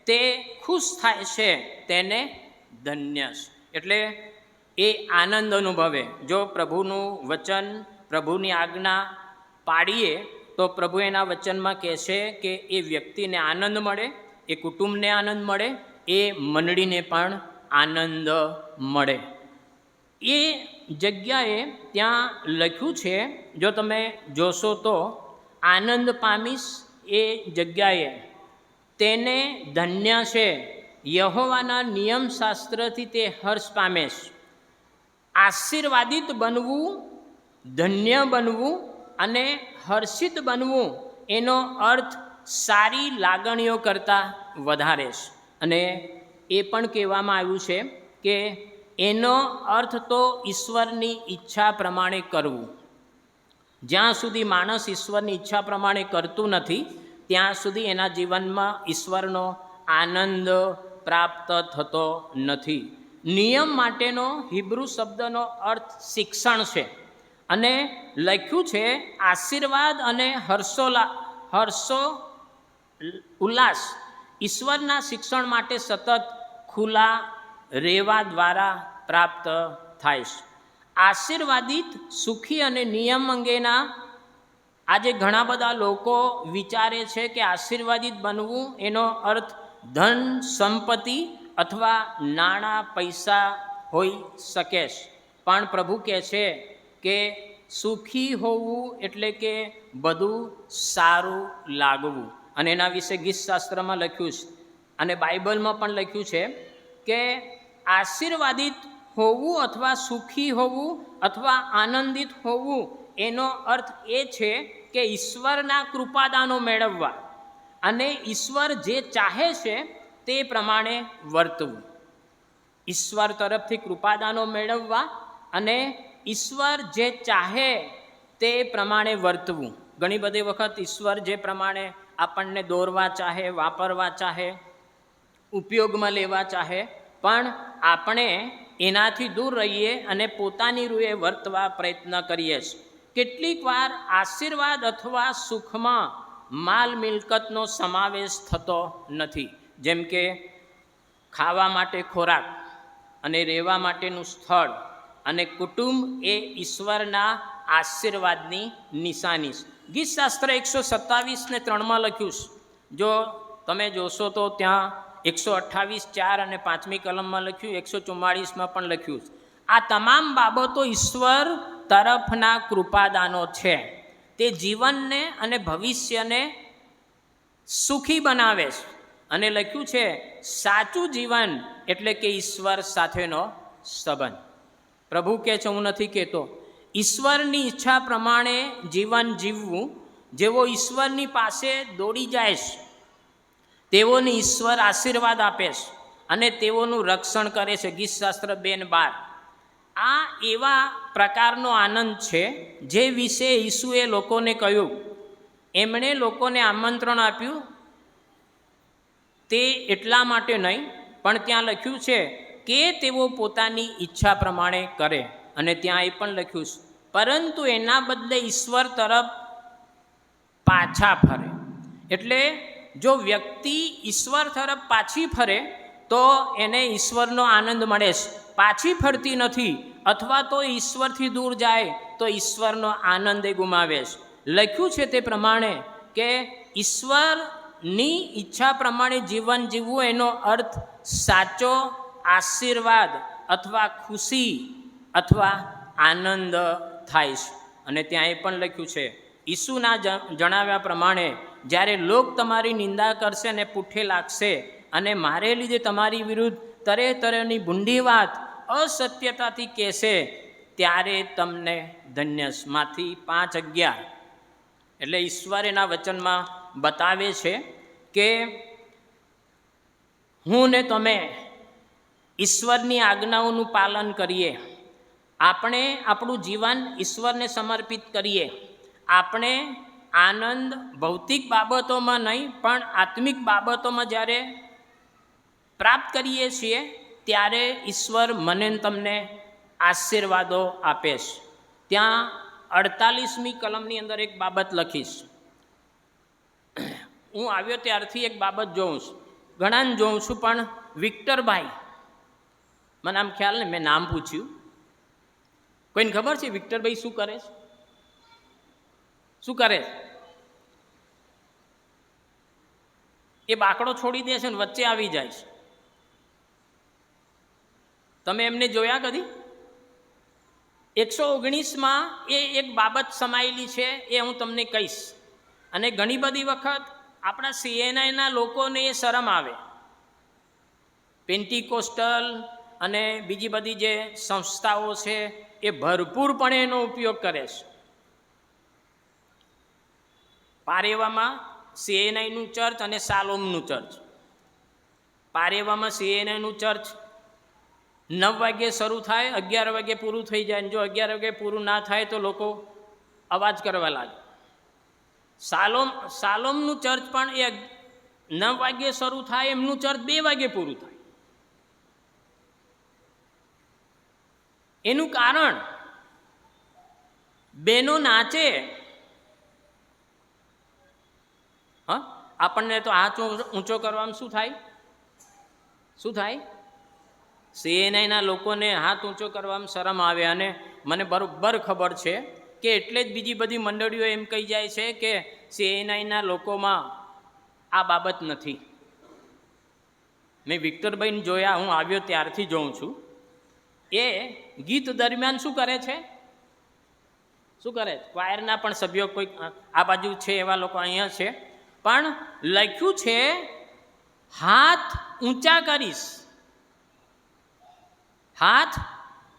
[SPEAKER 1] તે ખુશ થાય છે, તેને ધન્ય છે. એટલે એ આનંદ અનુભવે. જો પ્રભુનું વચન, પ્રભુની આજ્ઞા પાડીએ તો પ્રભુ એના વચનમાં કહે છે કે એ વ્યક્તિને આનંદ મળે, એ કુટુંબને આનંદ મળે, એ મંડળીને પણ આનંદ મળે. એ જગ્યાએ ત્યાં લખ્યું છે, જો તમે જોશો તો, આનંદ પામીશ એ જગ્યાએ તેને ધન્ય છે, યહોવાના નિયમશાસ્ત્રથી તે હર્ષ પામે છે. આશીર્વાદિત બનવું, ધન્ય બનવું અને હર્ષિત બનવું એનો અર્થ સારી લાગણીઓ કરતાં વધારે છે. અને એ પણ કહેવામાં આવ્યું છે કે એનો અર્થ તો ઈશ્વરની ઈચ્છા પ્રમાણે કરવું. જ્યાં સુધી માણસ ઈશ્વરની ઈચ્છા પ્રમાણે કરતું નથી ત્યાં સુધી એના જીવનમાં ઈશ્વરનો આનંદ પ્રાપ્ત થતો નથી. નિયમ માટેનો હિબ્રુ શબ્દનો અર્થ શિક્ષણ છે અને લખ્યું છે આશીર્વાદ અને હર્ષો ઉલ્લાસ ઈશ્વરના શિક્ષણ માટે સતત ખુલ્લા રહેવા દ્વારા પ્રાપ્ત થાય છે. આશીર્વાદિત, સુખી અને નિયમ અંગેના આજે ઘણા બધા લોકો વિચારે છે કે આશીર્વાદિત બનવું એનો અર્થ ધન, સંપત્તિ અથવા નાણાં પૈસા હોઈ શકે છે. પણ પ્રભુ કહે છે કે સુખી હોવું એટલે કે બધું સારું લાગવું. અને એના વિશે ગીતશાસ્ત્રમાં લખ્યું છે અને બાઇબલમાં પણ લખ્યું છે કે આશીર્વાદિત હોવું અથવા સુખી હોવું અથવા આનંદિત હોવું એનો અર્થ એ છે કે ઈશ્વરના કૃપાદાનો મેળવવા અને ઈશ્વર જે ચાહે છે તે પ્રમાણે વર્તવું. ઈશ્વર તરફથી કૃપાદાનો મેળવવા અને ઈશ્વર જે ચાહે તે પ્રમાણે વર્તવું. ઘણી બધી વખત ઈશ્વર જે પ્રમાણે આપણને દોરવા ચાહે, વાપરવા ચાહે, ઉપયોગમાં લેવા ચાહે, પણ આપણે એનાથી દૂર રહીએ અને પોતાની રૂએ વર્તવા પ્રયત્ન કરીએ છીએ. કેટલીક વાર આશીર્વાદ અથવા સુખમાં માલ મિલકતનો સમાવેશ થતો નથી. જેમ કે ખાવા માટે ખોરાક અને રહેવા માટેનું સ્થળ અને કુટુંબ એ ઈશ્વરના આશીર્વાદની નિશાની છે. ગીતશાસ્ત્ર 127:3 લખ્યું છે. જો તમે જોશો તો ત્યાં 128:4 અને 5મી કલમમાં લખ્યું, 144માં પણ લખ્યું છે. આ તમામ બાબતો ઈશ્વર તરફના કૃપાદાનો છે. તે જીવનને અને ભવિષ્યને સુખી બનાવે છે. અને લખ્યું છે સાચું જીવન એટલે કે ઈશ્વર સાથેનો સંબંધ. પ્રભુ કહે છે, હું નથી કહેતો, ઈશ્વરની ઈચ્છા પ્રમાણે જીવન જીવવું. જેવો ઈશ્વરની પાસે દોડી જાય છે તેઓને ઈશ્વર આશીર્વાદ આપે છે અને તેઓનું રક્ષણ કરે છે. ગીતશાસ્ત્ર 2:12. આ એવા પ્રકારનો આનંદ છે જે વિશે ઈસુએ લોકોને કહ્યું. એમણે લોકોને આમંત્રણ આપ્યું તે એટલા માટે નહીં, પણ ત્યાં લખ્યું છે કે તેઓ પોતાની ઈચ્છા પ્રમાણે કરે. અને ત્યાં એ પણ લખ્યું છે પરંતુ એના બદલે ઈશ્વર તરફ પાછા ફરે. એટલે જો વ્યક્તિ ઈશ્વર તરફ પાછી ફરે તો એને ઈશ્વરનો આનંદ મળે છે. પાછી ફરતી નથી અથવા તો ઈશ્વરથી દૂર જાય તો ઈશ્વરનો આનંદ એ ગુમાવે છે. લખ્યું છે તે પ્રમાણે કે ઈશ્વરની ઈચ્છા પ્રમાણે જીવન જીવવું એનો અર્થ સાચો આશીર્વાદ અથવા ખુશી અથવા આનંદ થાય છે. અને ત્યાં એ પણ લખ્યું છે ઈસુના જણાવ્યા પ્રમાણે જ્યારે લોક તમારી નિંદા કરશે અને પૂઠે લાગશે અને મારે લીધે તમારી વિરુદ્ધ તરે તરેની ભૂંડી વાત અસત્યતાથી કહેશે ત્યારે તમને ધન્ય. માથી 5:11. એટલે ઈશ્વર એના વચનમાં બતાવે છે કે હું ને તમે ઈશ્વરની આજ્ઞાઓનું પાલન કરીએ, આપણે આપણું જીવન ઈશ્વરને સમર્પિત કરીએ, આપણે આનંદ ભૌતિક બાબતોમાં નહીં પણ આત્મિક બાબતોમાં જ્યારે પ્રાપ્ત કરીએ છીએ ત્યારે ઈશ્વર મને તમને આશીર્વાદો આપે છે. ત્યાં 48મી કલમની અંદર એક બાબત લખીશ. હું આવ્યો ત્યારથી એક બાબત જોઉં છું, ઘણાને જોઉં છું, પણ વિક્ટરભાઈ, મને આમ ખ્યાલ ને મેં નામ પૂછ્યું, કોઈને ખબર છે વિક્ટરભાઈ શું કરે છે? શું કરે? એ બાકડો છોડી દે છે ને વચ્ચે આવી જાય છે. તમે એમને જોયા કદી? 119માં એ એક બાબત સમાયેલી છે, એ હું તમને કહીશ. અને ઘણી બધી વખત આપણા CNIના લોકોને એ શરમ આવે પેન્ટિકોસ્ટલ અને બીજી બધી જે સંસ્થાઓ છે એ ભરપૂરપણે એનો ઉપયોગ કરે છે. પારેવામાં CNIનું ચર્ચ અને શાલોમનું ચર્ચ. પારેવામાં CNIનું ચર્ચ 9 વાગ્યે શરૂ થાય, 11 વાગ્યે પૂરું થઈ જાય. જો 11 વાગ્યે પૂરું ના થાય તો લોકો અવાજ કરવા લાગે. શાલોમનું ચર્ચ પણ એ 9 વાગ્યે શરૂ થાય, એમનું ચર્ચ 2 વાગ્યે પૂરું થાય. એનું કારણ બેનો નાચે. હા, આપણને તો હાથ ઊંચો કરવામાં શું થાય? CNIના લોકોને હાથ ઊંચો કરવામાં શરમ આવે. અને મને બરોબર ખબર છે કે એટલે જ બીજી બધી મંડળીઓ એમ કહી જાય છે કે CNIના લોકોમાં આ બાબત નથી. મેં વિક્ટરભાઈને જોયા, હું આવ્યો ત્યારથી જોઉં છું. એ ગીત દરમિયાન શું કરે છે? ક્વાયરના પણ સભ્યો કોઈ આ બાજુ છે, એવા લોકો અહીંયા છે, પણ લખ્યું છે હાથ ઊંચા કરીશ. હાથ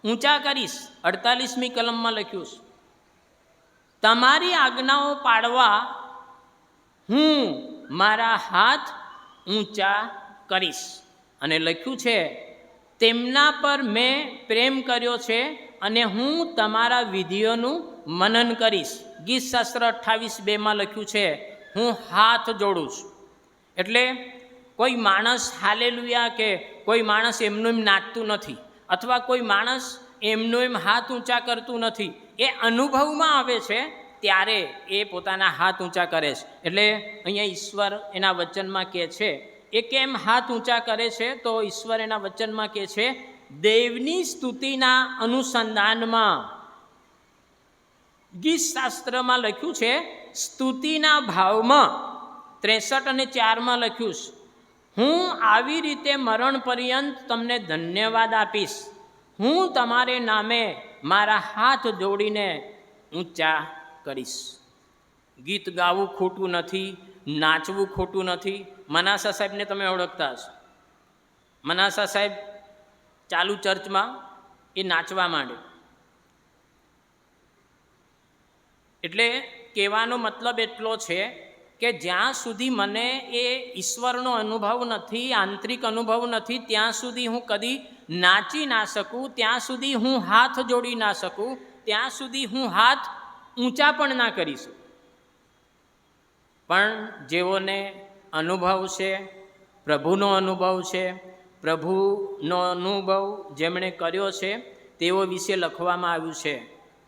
[SPEAKER 1] ઊંચા કરીશ. 48મી કલમમાં લખ્યું છે, તમારી આજ્ઞાઓ પાળવા હું મારા હાથ ઊંચા કરીશ. અને લખ્યું છે, તેમના પર મેં પ્રેમ કર્યો છે અને હું તમારા વિધિઓનું મનન કરીશ. ગીતશાસ્ત્ર 28:2માં લખ્યું છે, હું હાથ જોડું છું. એટલે કોઈ માણસ હાલેલુયા કે કોઈ માણસ એમનું એમ નાચતું નથી, અથવા કોઈ માણસ એમનું એમ હાથ ઊંચા કરતું નથી. એ અનુભવમાં આવે છે ત્યારે એ પોતાના હાથ ઊંચા કરે છે. એટલે અહીંયા ઈશ્વર એના વચનમાં કહે છે, એ કેમ હાથ ઊંચા કરે છે? તો ઈશ્વર એના વચનમાં કહે છે, દેવની સ્તુતિના અનુસંધાનમાં ગીતશાસ્ત્રમાં લખ્યું છે, સ્તુતિના ભાવમાં 63 અને 4માં લખ્યું છે, હું આવી રીતે મરણ પર્યંત તમને ધન્યવાદ આપીશ. હું તમારે નામે મારા હાથ જોડીને ઊંચા કરીશ. ગીત ગાવું ખોટું નથી, નાચવું ખોટું નથી. મનાસા સાહેબને તમે ઓળખતા હશો. મનાસા સાહેબ ચાલુ ચર્ચમાં એ નાચવા માંડે. એટલે કહેવાનો મતલબ એટલો છે કે જ્યાં સુધી મને એ ઈશ્વરનો અનુભવ નથી, આંતરિક અનુભવ નથી, ત્યાં સુધી હું કદી નાચી ના શકું, ત્યાં સુધી હું હાથ જોડી ના શકું, ત્યાં સુધી હું હાથ ઊંચા પણ ના કરી શકું. પણ જેઓને અનુભવ છે, પ્રભુનો અનુભવ છે, પ્રભુનો અનુભવ જેમણે કર્યો છે તેઓ વિશે લખવામાં આવ્યું છે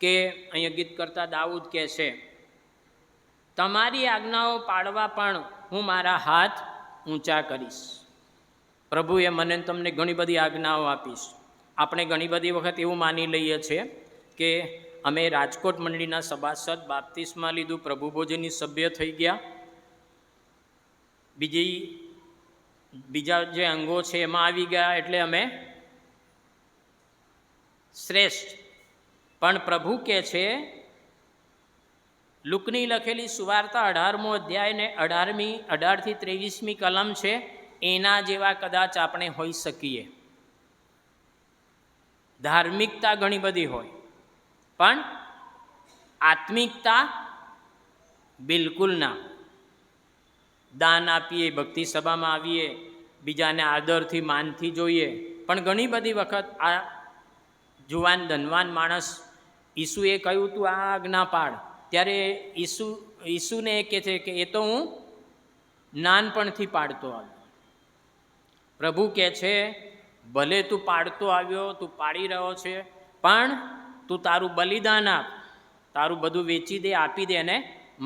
[SPEAKER 1] કે અહીંયા ગીત કરતા દાઉદ કહે છે, તમારી આજ્ઞાઓ પાળવા પણ હું મારા હાથ ઊંચા કરીશ. પ્રભુએ મને તમને ઘણી બધી આજ્ઞાઓ આપીશ. આપણે ઘણી બધી વખત એવું માની લઈએ છીએ કે અમે રાજકોટ મંડળીના સભાસદ, બાપ્તિસ્મા લીધું, પ્રભુ ભોજનની સભ્ય થઈ ગયા, બીજા જે અંગો છે એમાં આવી ગયા એટલે અમે શ્રેષ્ઠ. પણ પ્રભુ કહે છે, લુકની લખેલી સુવાર્તા 18મો અધ્યાય ને 18થી 23મી કલમ છે, એના જેવા કદાચ આપણે હોઈ શકીએ. ધાર્મિકતા ઘણી બધી હોય, પણ આત્મિકતા બિલકુલ ના. દાન આપીએ, ભક્તિ સભામાં આવીએ, બીજાને આદરથી માનથી જોઈએ, પણ ઘણી બધી વખત આ જુવાન ધનવાન માણસ, ઈસુએ કહ્યું તું આ આજ્ઞા પાળ, ત્યારે ઈસુને એ કહે છે કે એ તો હું નાનપણથી પાડતો આવ્યો. પ્રભુ કહે છે, ભલે તું પાડતો આવ્યો, તું પાડી રહ્યો છે, પણ તું તારું બલિદાન આપ, તારું બધું વેચી દે, આપી દે અને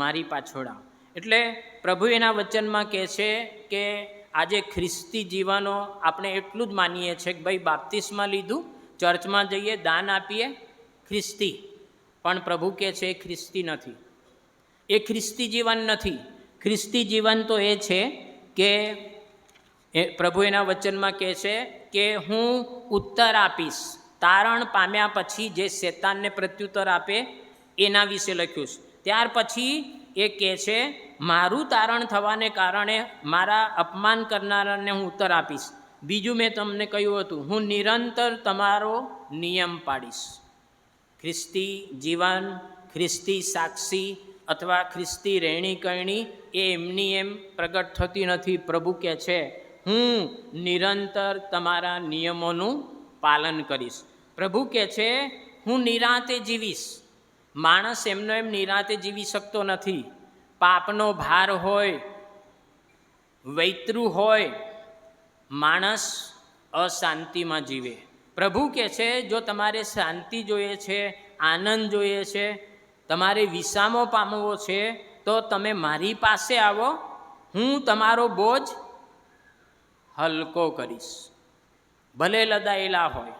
[SPEAKER 1] મારી પાછળ આવ. એટલે પ્રભુ એના વચનમાં કહે છે કે આજે ખ્રિસ્તી જીવનો આપણે એટલું જ માનીએ છીએ કે ભાઈ બાપ્તિસ્મા લીધું, ચર્ચમાં જઈએ, દાન આપીએ, ખ્રિસ્તી. પણ પ્રભુ કહે છે એ ખ્રિસ્તી નથી, એ ખ્રિસ્તી જીવન નથી. ખ્રિસ્તી જીવન તો એ છે કે પ્રભુ એના વચનમાં કહે છે કે હું ઉત્તર આપીશ. તારણ પામ્યા પછી જે શેતાનને પ્રત્યુત્તર આપે એના વિશે લખ્યું છે. ત્યાર પછી એ કહે છે, મારું તારણ થવાને કારણે મારા અપમાન કરનારાને હું ઉત્તર આપીશ. બીજું મેં તમને કહ્યું હતું, હું નિરંતર તમારો નિયમ પાડીશ. ખ્રિસ્તી જીવન, ખ્રિસ્તી સાક્ષી અથવા ખ્રિસ્તી રહેણી કરણી એ એમની એમ પ્રગટ થતી નથી. પ્રભુ કહે છે હું નિરંતર તમારા નિયમોનું પાલન કરીશ. પ્રભુ કહે છે હું નિરાંતે જીવીશ. માણસ એમનો એમ નિરાંતે જીવી શકતો નથી. પાપનો ભાર હોય, વૈતરું હોય, માણસ અશાંતિમાં જીવે. પ્રભુ કહે છે જો તમારે શાંતિ જોઈએ છે, આનંદ જોઈએ છે, તમારે વિસામો પામવો છે, તો તમે મારી પાસે આવો, હું તમારો બોજ હલકો કરીશ. ભલે લદાયેલા હોય,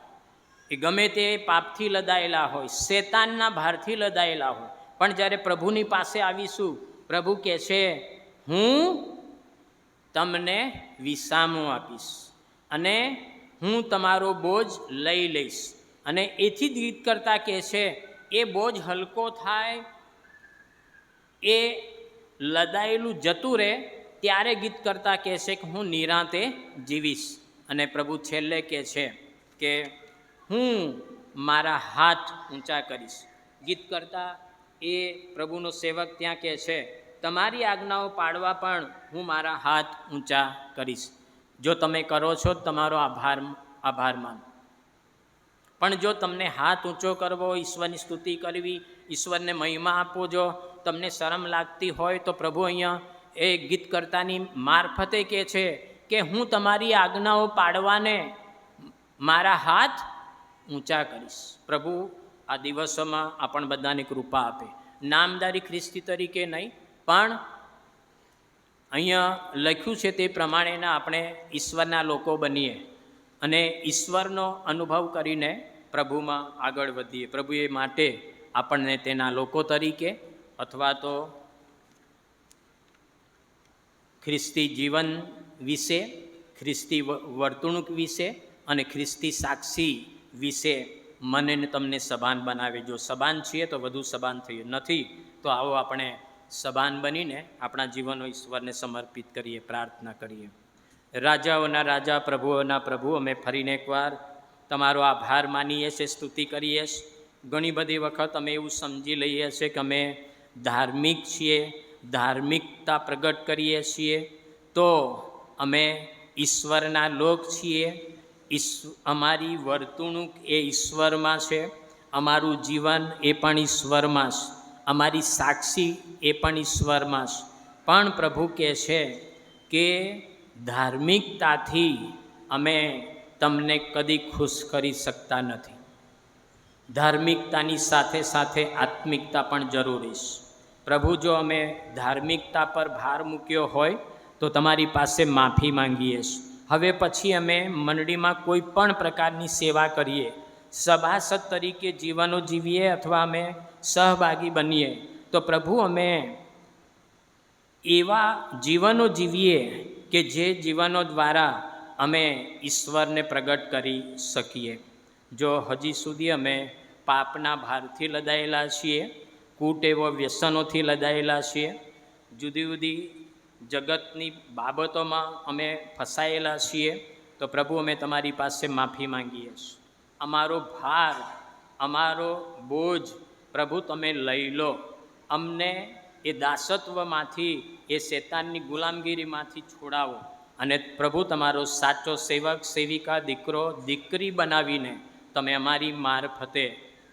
[SPEAKER 1] એ ગમે તે પાપથી લદાયેલા હોય, શેતાનના ભારથી લદાયેલા હોય, પણ જ્યારે પ્રભુની પાસે આવીશું, પ્રભુ કહે છે હું તમને વિસામો આપીશ અને હું તમારો બોજ લઈ લઈશ. અને એથી જ ગીત કરતા કહે છે એ બોજ હલકો થાય, એ લદાયેલું જતું રહે, ત્યારે ગીત કરતા કહે છે કે હું નિરાંતે જીવીશ. અને પ્રભુ છેલ્લે કહે છે કે હું મારા હાથ ઊંચા કરીશ. ગીત કરતા એ પ્રભુનો સેવક ત્યાં કહે છે તમારી આજ્ઞાઓ પાડવા પણ હું મારા હાથ ઊંચા કરીશ. જો તમે કરો છો તમારો આભાર માનો. પણ જો તમને હાથ ઊંચો કરવો, ઈશ્વરની સ્તુતિ કરવી, ઈશ્વરને મહિમા આપવો જો તમને શરમ લાગતી હોય, તો પ્રભુ અહીંયા એ ગીત કરતાની મારફતે કહે છે કે હું તમારી આજ્ઞાઓ પાડવાને મારા હાથ ઊંચા કરીશ. પ્રભુ આ દિવસોમાં આપણ બધાને કૃપા આપે. નામદારી ખ્રિસ્તી તરીકે નહીં, પણ અહીંયા લખ્યું છે તે પ્રમાણેના આપણે ઈશ્વરના લોકો બનીએ અને ઈશ્વરનો અનુભવ કરીને પ્રભુમાં આગળ વધીએ. પ્રભુએ માટે આપણને તેના લોકો તરીકે અથવા તો ખ્રિસ્તી જીવન વિશે, ખ્રિસ્તી વર્તણૂક વિશે અને ખ્રિસ્તી સાક્ષી વિશે મને ને તમને સભાન બનાવે. જો સભાન છીએ તો વધુ સભાન થઈએ, નથી તો આવો આપણે સભાન બનીને આપણા જીવનો ઈશ્વરને સમર્પિત કરીએ, પ્રાર્થના કરીએ. રાજાઓના રાજા, પ્રભુઓના પ્રભુ, અમે ફરીને એકવાર તમારો આભાર માનીએ છીએ, સ્તુતિ કરીએ છીએ. ઘણી બધી વખત અમે એવું સમજી લઈએ છીએ કે અમે ધાર્મિક છીએ, ધાર્મિકતા પ્રગટ કરીએ છીએ તો અમે ઈશ્વરના લોક છીએ. અમારી વર્તણૂક એ ઈશ્વરમાં છે, અમારું જીવન એ પણ ઈશ્વરમાં છે, અમારી સાક્ષી એ પણ ઈશ્વરમાં છે. પણ પ્રભુ કહે છે કે ધાર્મિકતાથી અમે તમને કદી ખુશ કરી શકતા નથી. ધાર્મિકતાની સાથે સાથે આત્મિકતા પણ જરૂરી છે. પ્રભુ જો અમે ધાર્મિકતા પર ભાર મૂક્યો હોય તો તમારી પાસે માફી માંગીએ છીએ. હવે પછી અમે મંડળીમાં કોઈ પણ પ્રકારની સેવા કરીએ, સભાસદ તરીકે જીવનો જીવીએ અથવા અમે સહભાગી બનીએ, તો પ્રભુ અમે એવા જીવનો જીવીએ કે જે જીવનો દ્વારા અમે ઈશ્વરને પ્રગટ કરી શકીએ. જો હજી સુધી અમે પાપના ભારથી લદાયેલા છીએ, કુટેવો વ્યસનોથી લદાયેલા છીએ, જુદી જુદી જગતની બાબતોમાં અમે ફસાયેલા છીએ, તો પ્રભુ અમે તમારી પાસે માફી માંગીએ છીએ. અમારો ભાર, અમારો બોજ પ્રભુ તમે લઈ લો. અમને એ દાસત્વમાંથી, એ શેતાનની ગુલામગીરીમાંથી છોડાવો અને પ્રભુ તમારો સાચો સેવક, સેવિકા, દીકરો, દીકરી બનાવીને તમે અમારી મારફતે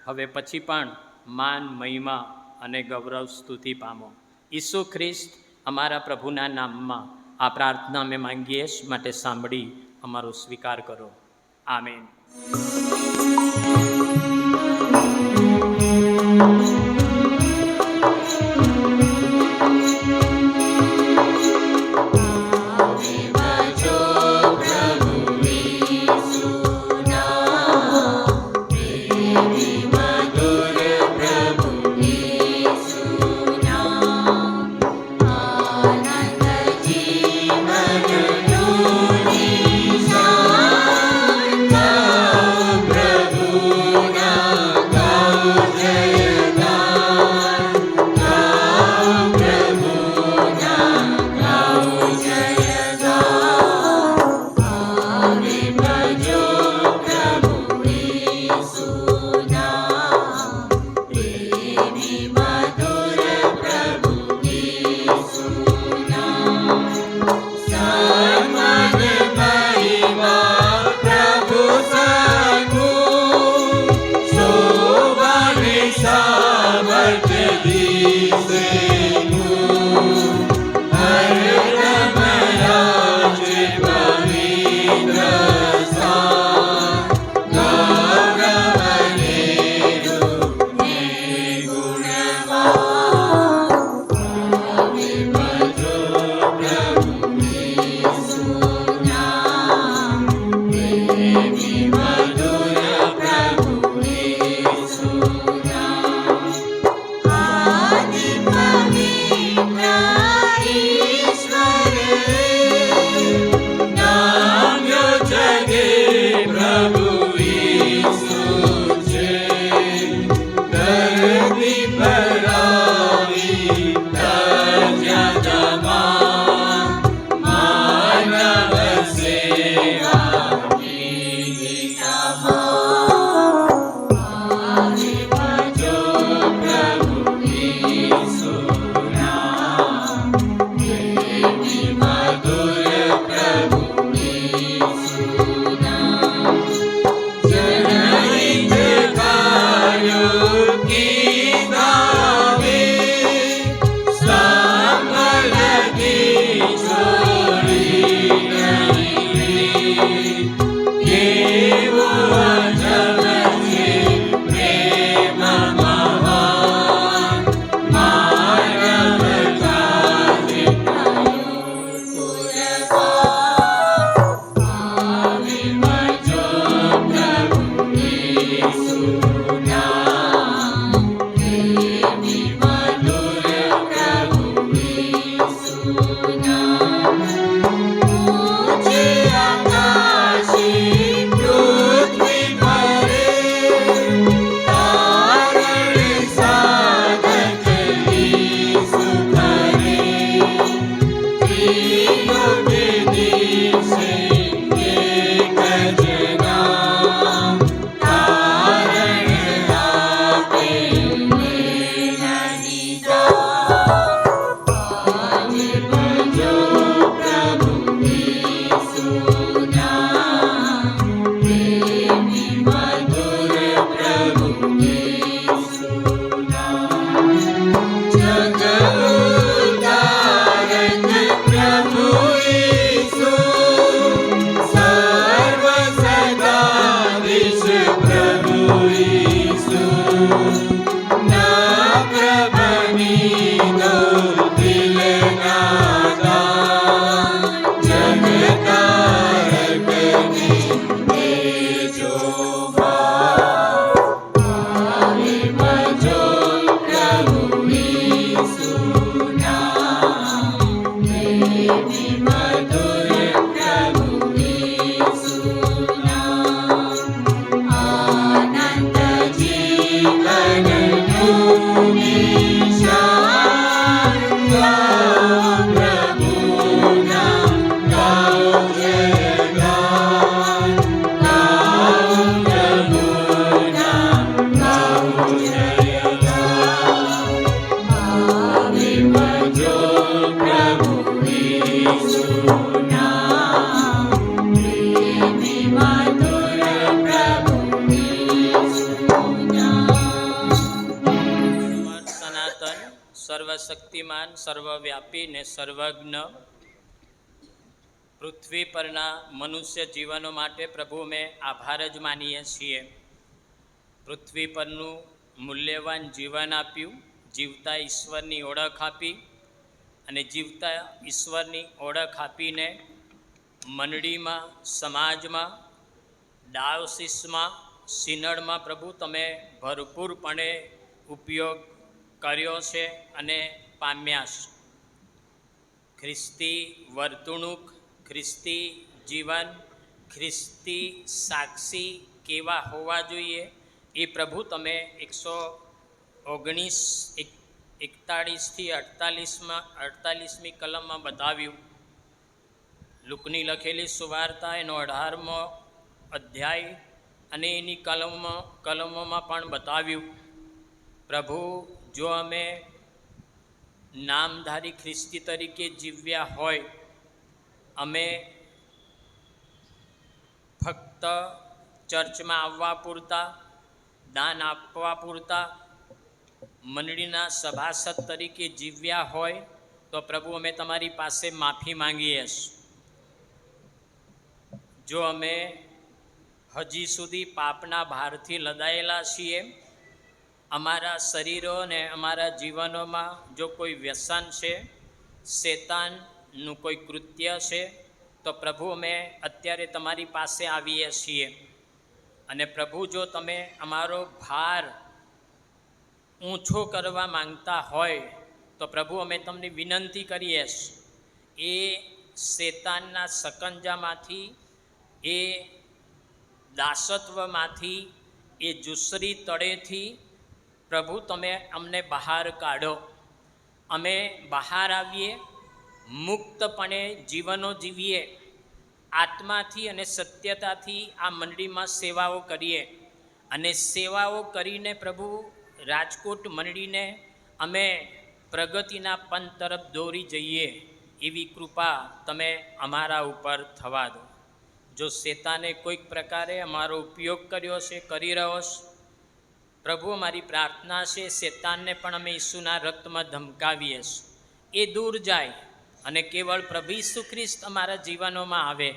[SPEAKER 1] હવે પછી પણ માન, મહિમા અને ગૌરવ સ્તુતિ પામો. ઈસુ ખ્રિસ્ત અમારા પ્રભુના નામમાં આ પ્રાર્થના અમે માંગીએ, માટે સાંભળી અમારો સ્વીકાર કરો. આમેન.
[SPEAKER 5] જીવન
[SPEAKER 1] સર્વશક્તિમાન, સર્વવ્યાપી ને સર્વજ્ઞ પૃથ્વી પરના મનુષ્ય જીવનો માટે પ્રભુ અમે આભાર જ માનીએ છીએ. પૃથ્વી પરનું મૂલ્યવાન જીવન આપ્યું, જીવતા ઈશ્વરની ઓળખ આપી અને જીવતા ઈશ્વરની ઓળખ આપીને મંડળીમાં, સમાજમાં, ડાયોસિસમાં, સિનડમાં પ્રભુ તમે ભરપૂરપણે ઉપયોગ કર્યો છે અને પામ્યા છે. ખ્રિસ્તી વર્તણૂક, ખ્રિસ્તી જીવન, ખ્રિસ્તી સાક્ષી કેવા હોવા જોઈએ એ પ્રભુ તમે 141થી 48મી કલમમાં બતાવ્યું. લુકની લખેલી સુવાર્તા એનો 18મો અધ્યાય અને એની કલમોમાં પણ બતાવ્યું. પ્રભુ, જો અમે નામધારી ખ્રિસ્તી તરીકે જીવ્યા હોય, અમે ફક્ત ચર્ચમાં આવવા પૂરતા, દાન આપવા પૂરતા, મંડળીના સભાસદ તરીકે જીવ્યા હોય તો પ્રભુ અમે તમારી પાસે માફી માંગીએ છીએ. જો અમે હજી સુધી પાપના ભારથી લદાયેલા છીએ, અમારા શરીરો અને અમારા જીવનોમાં જો કોઈ વ્યસન છે, શેતાનનું કોઈ કૃત્ય છે, તો પ્રભુ અમે અત્યારે તમારી પાસે આવીએ છીએ. અને પ્રભુ, જો તમે અમારો ભાર ઊંચો કરવા માંગતા હોય તો પ્રભુ અમે તમને વિનંતી કરીએ છીએ, એ શેતાનના સકંજામાંથી, એ દાસત્વમાંથી, એ જુસરી તળેથી પ્રભુ તમે અમને બહાર કાઢો. અમે બહાર આવીએ, મુક્તપણે જીવનો જીવીએ, આત્માથી અને સત્યતાથી આ મંડળીમાં સેવાઓ કરીએ અને સેવાઓ કરીને પ્રભુ રાજકોટ મંડળીને અમે પ્રગતિના પંથ તરફ દોરી જઈએ એવી કૃપા તમે અમારા ઉપર થવા દો. જો શેતાને કોઈક પ્રકારે અમારો ઉપયોગ કર્યો છે, કરી રહ્યો છે, પ્રભુ અમારી પ્રાર્થના છે શેતાનને પણ અમે ઈસુના રક્તમાં ધમકાવીએ છીએ, એ દૂર જાય અને કેવળ પ્રભુ ઈસુ ખ્રિસ્ત અમારા જીવનોમાં આવે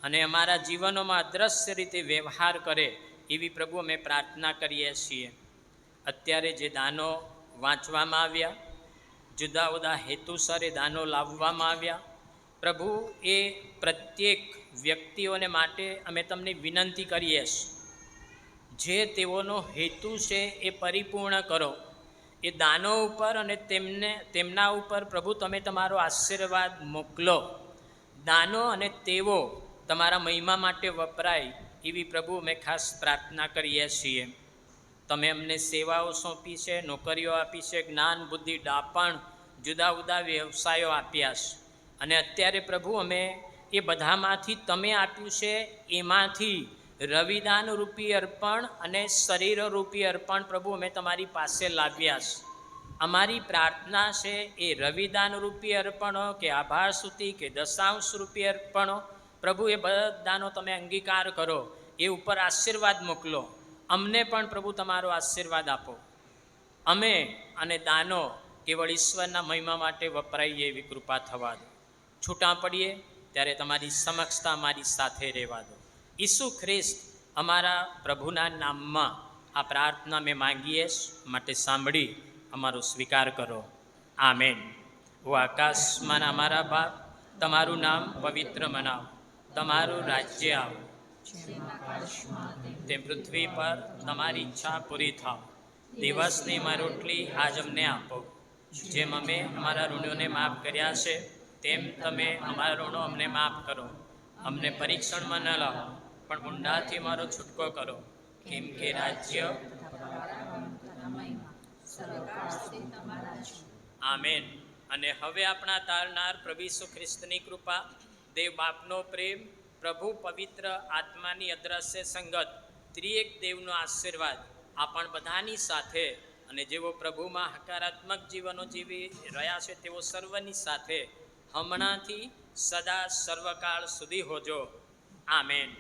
[SPEAKER 1] અને અમારા જીવનોમાં અદ્રશ્ય રીતે વ્યવહાર કરે એવી પ્રભુ અમે પ્રાર્થના કરીએ છીએ. અત્યારે જે દાનો વાંચવામાં આવ્યા, જુદા જુદા હેતુસર એ દાનો લાવવામાં આવ્યા, પ્રભુ એ પ્રત્યેક વ્યક્તિઓને માટે અમે તમને વિનંતી કરીએ છીએ, જે તેઓનો હેતુ છે એ પરિપૂર્ણ કરો. એ દાનો ઉપર અને તેમના ઉપર પ્રભુ તમે તમારો આશીર્વાદ મોકલો. દાનો અને તેઓ તમારા મહિમા માટે વપરાય એવી પ્રભુ અમે ખાસ પ્રાર્થના કરીએ છીએ. તમે અમને સેવાઓ સોંપી છે, નોકરીઓ આપી છે, જ્ઞાન, બુદ્ધિ, ડાપણ, જુદા જુદા વ્યવસાયો આપ્યા છે અને અત્યારે પ્રભુ અમે એ બધામાંથી તમે આપ્યું છે એમાંથી રવિદાન રૂપી અર્પણ અને શરીર રૂપી અર્પણ પ્રભુ અમે તમારી પાસે લાવ્યા છે. અમારી પ્રાર્થના છે એ રવિદાન રૂપી અર્પણો કે આભાર સ્તુતિ કે દશાંશ રૂપી અર્પણો, પ્રભુ એ બધાનો તમે અંગીકાર કરો, એ ઉપર આશીર્વાદ મોકલો. અમને પણ પ્રભુ તમારો આશીર્વાદ આપો. અમે અને દાનો કેવળ ઈશ્વરના મહિમા માટે વપરાઈએ એવી કૃપા થવા દો. છૂટા પડીએ ત્યારે તમારી સમક્ષતા અમારી સાથે રહેવા દો. ઈસુ ખ્રિસ્ત અમારા પ્રભુના નામમાં આ પ્રાર્થના મેં માંગીએ, માટે સાંભળી અમારો સ્વીકાર કરો. આમેન. ઓ આકાશમાં અમારા બાપ, તમારું નામ પવિત્ર મનાવો, તમારું રાજ્ય આવો, તે પૃથ્વી પર તમારી ઈચ્છા પૂરી થાવ. દિવસની મારી રોટલી આજ અમને આપો, જેમ અમે અમારા ઋણોને માફ કર્યા છે તેમ તમે અમારા ઋણો અમને માફ કરો. અમને પરીક્ષણમાં ન લાવો, પણ ઊંડાથી મારો છૂટકો કરો, કેમ કે રાજ્ય, આમેન. અને હવે આપણા તારનાર પ્રભુ ઈસુ ખ્રિસ્તની કૃપા, દેવ બાપનો પ્રેમ, પ્રભુ પવિત્ર આત્માની અદ્રશ્ય સંગત, ત્રિએક દેવનો આશીર્વાદ આપણ બધાની સાથે અને જેઓ પ્રભુમાં હકારાત્મક જીવનો જીવી રહ્યા છે તેઓ સર્વની સાથે હમણાંથી સદા સર્વકાળ સુધી હોજો. આમેન.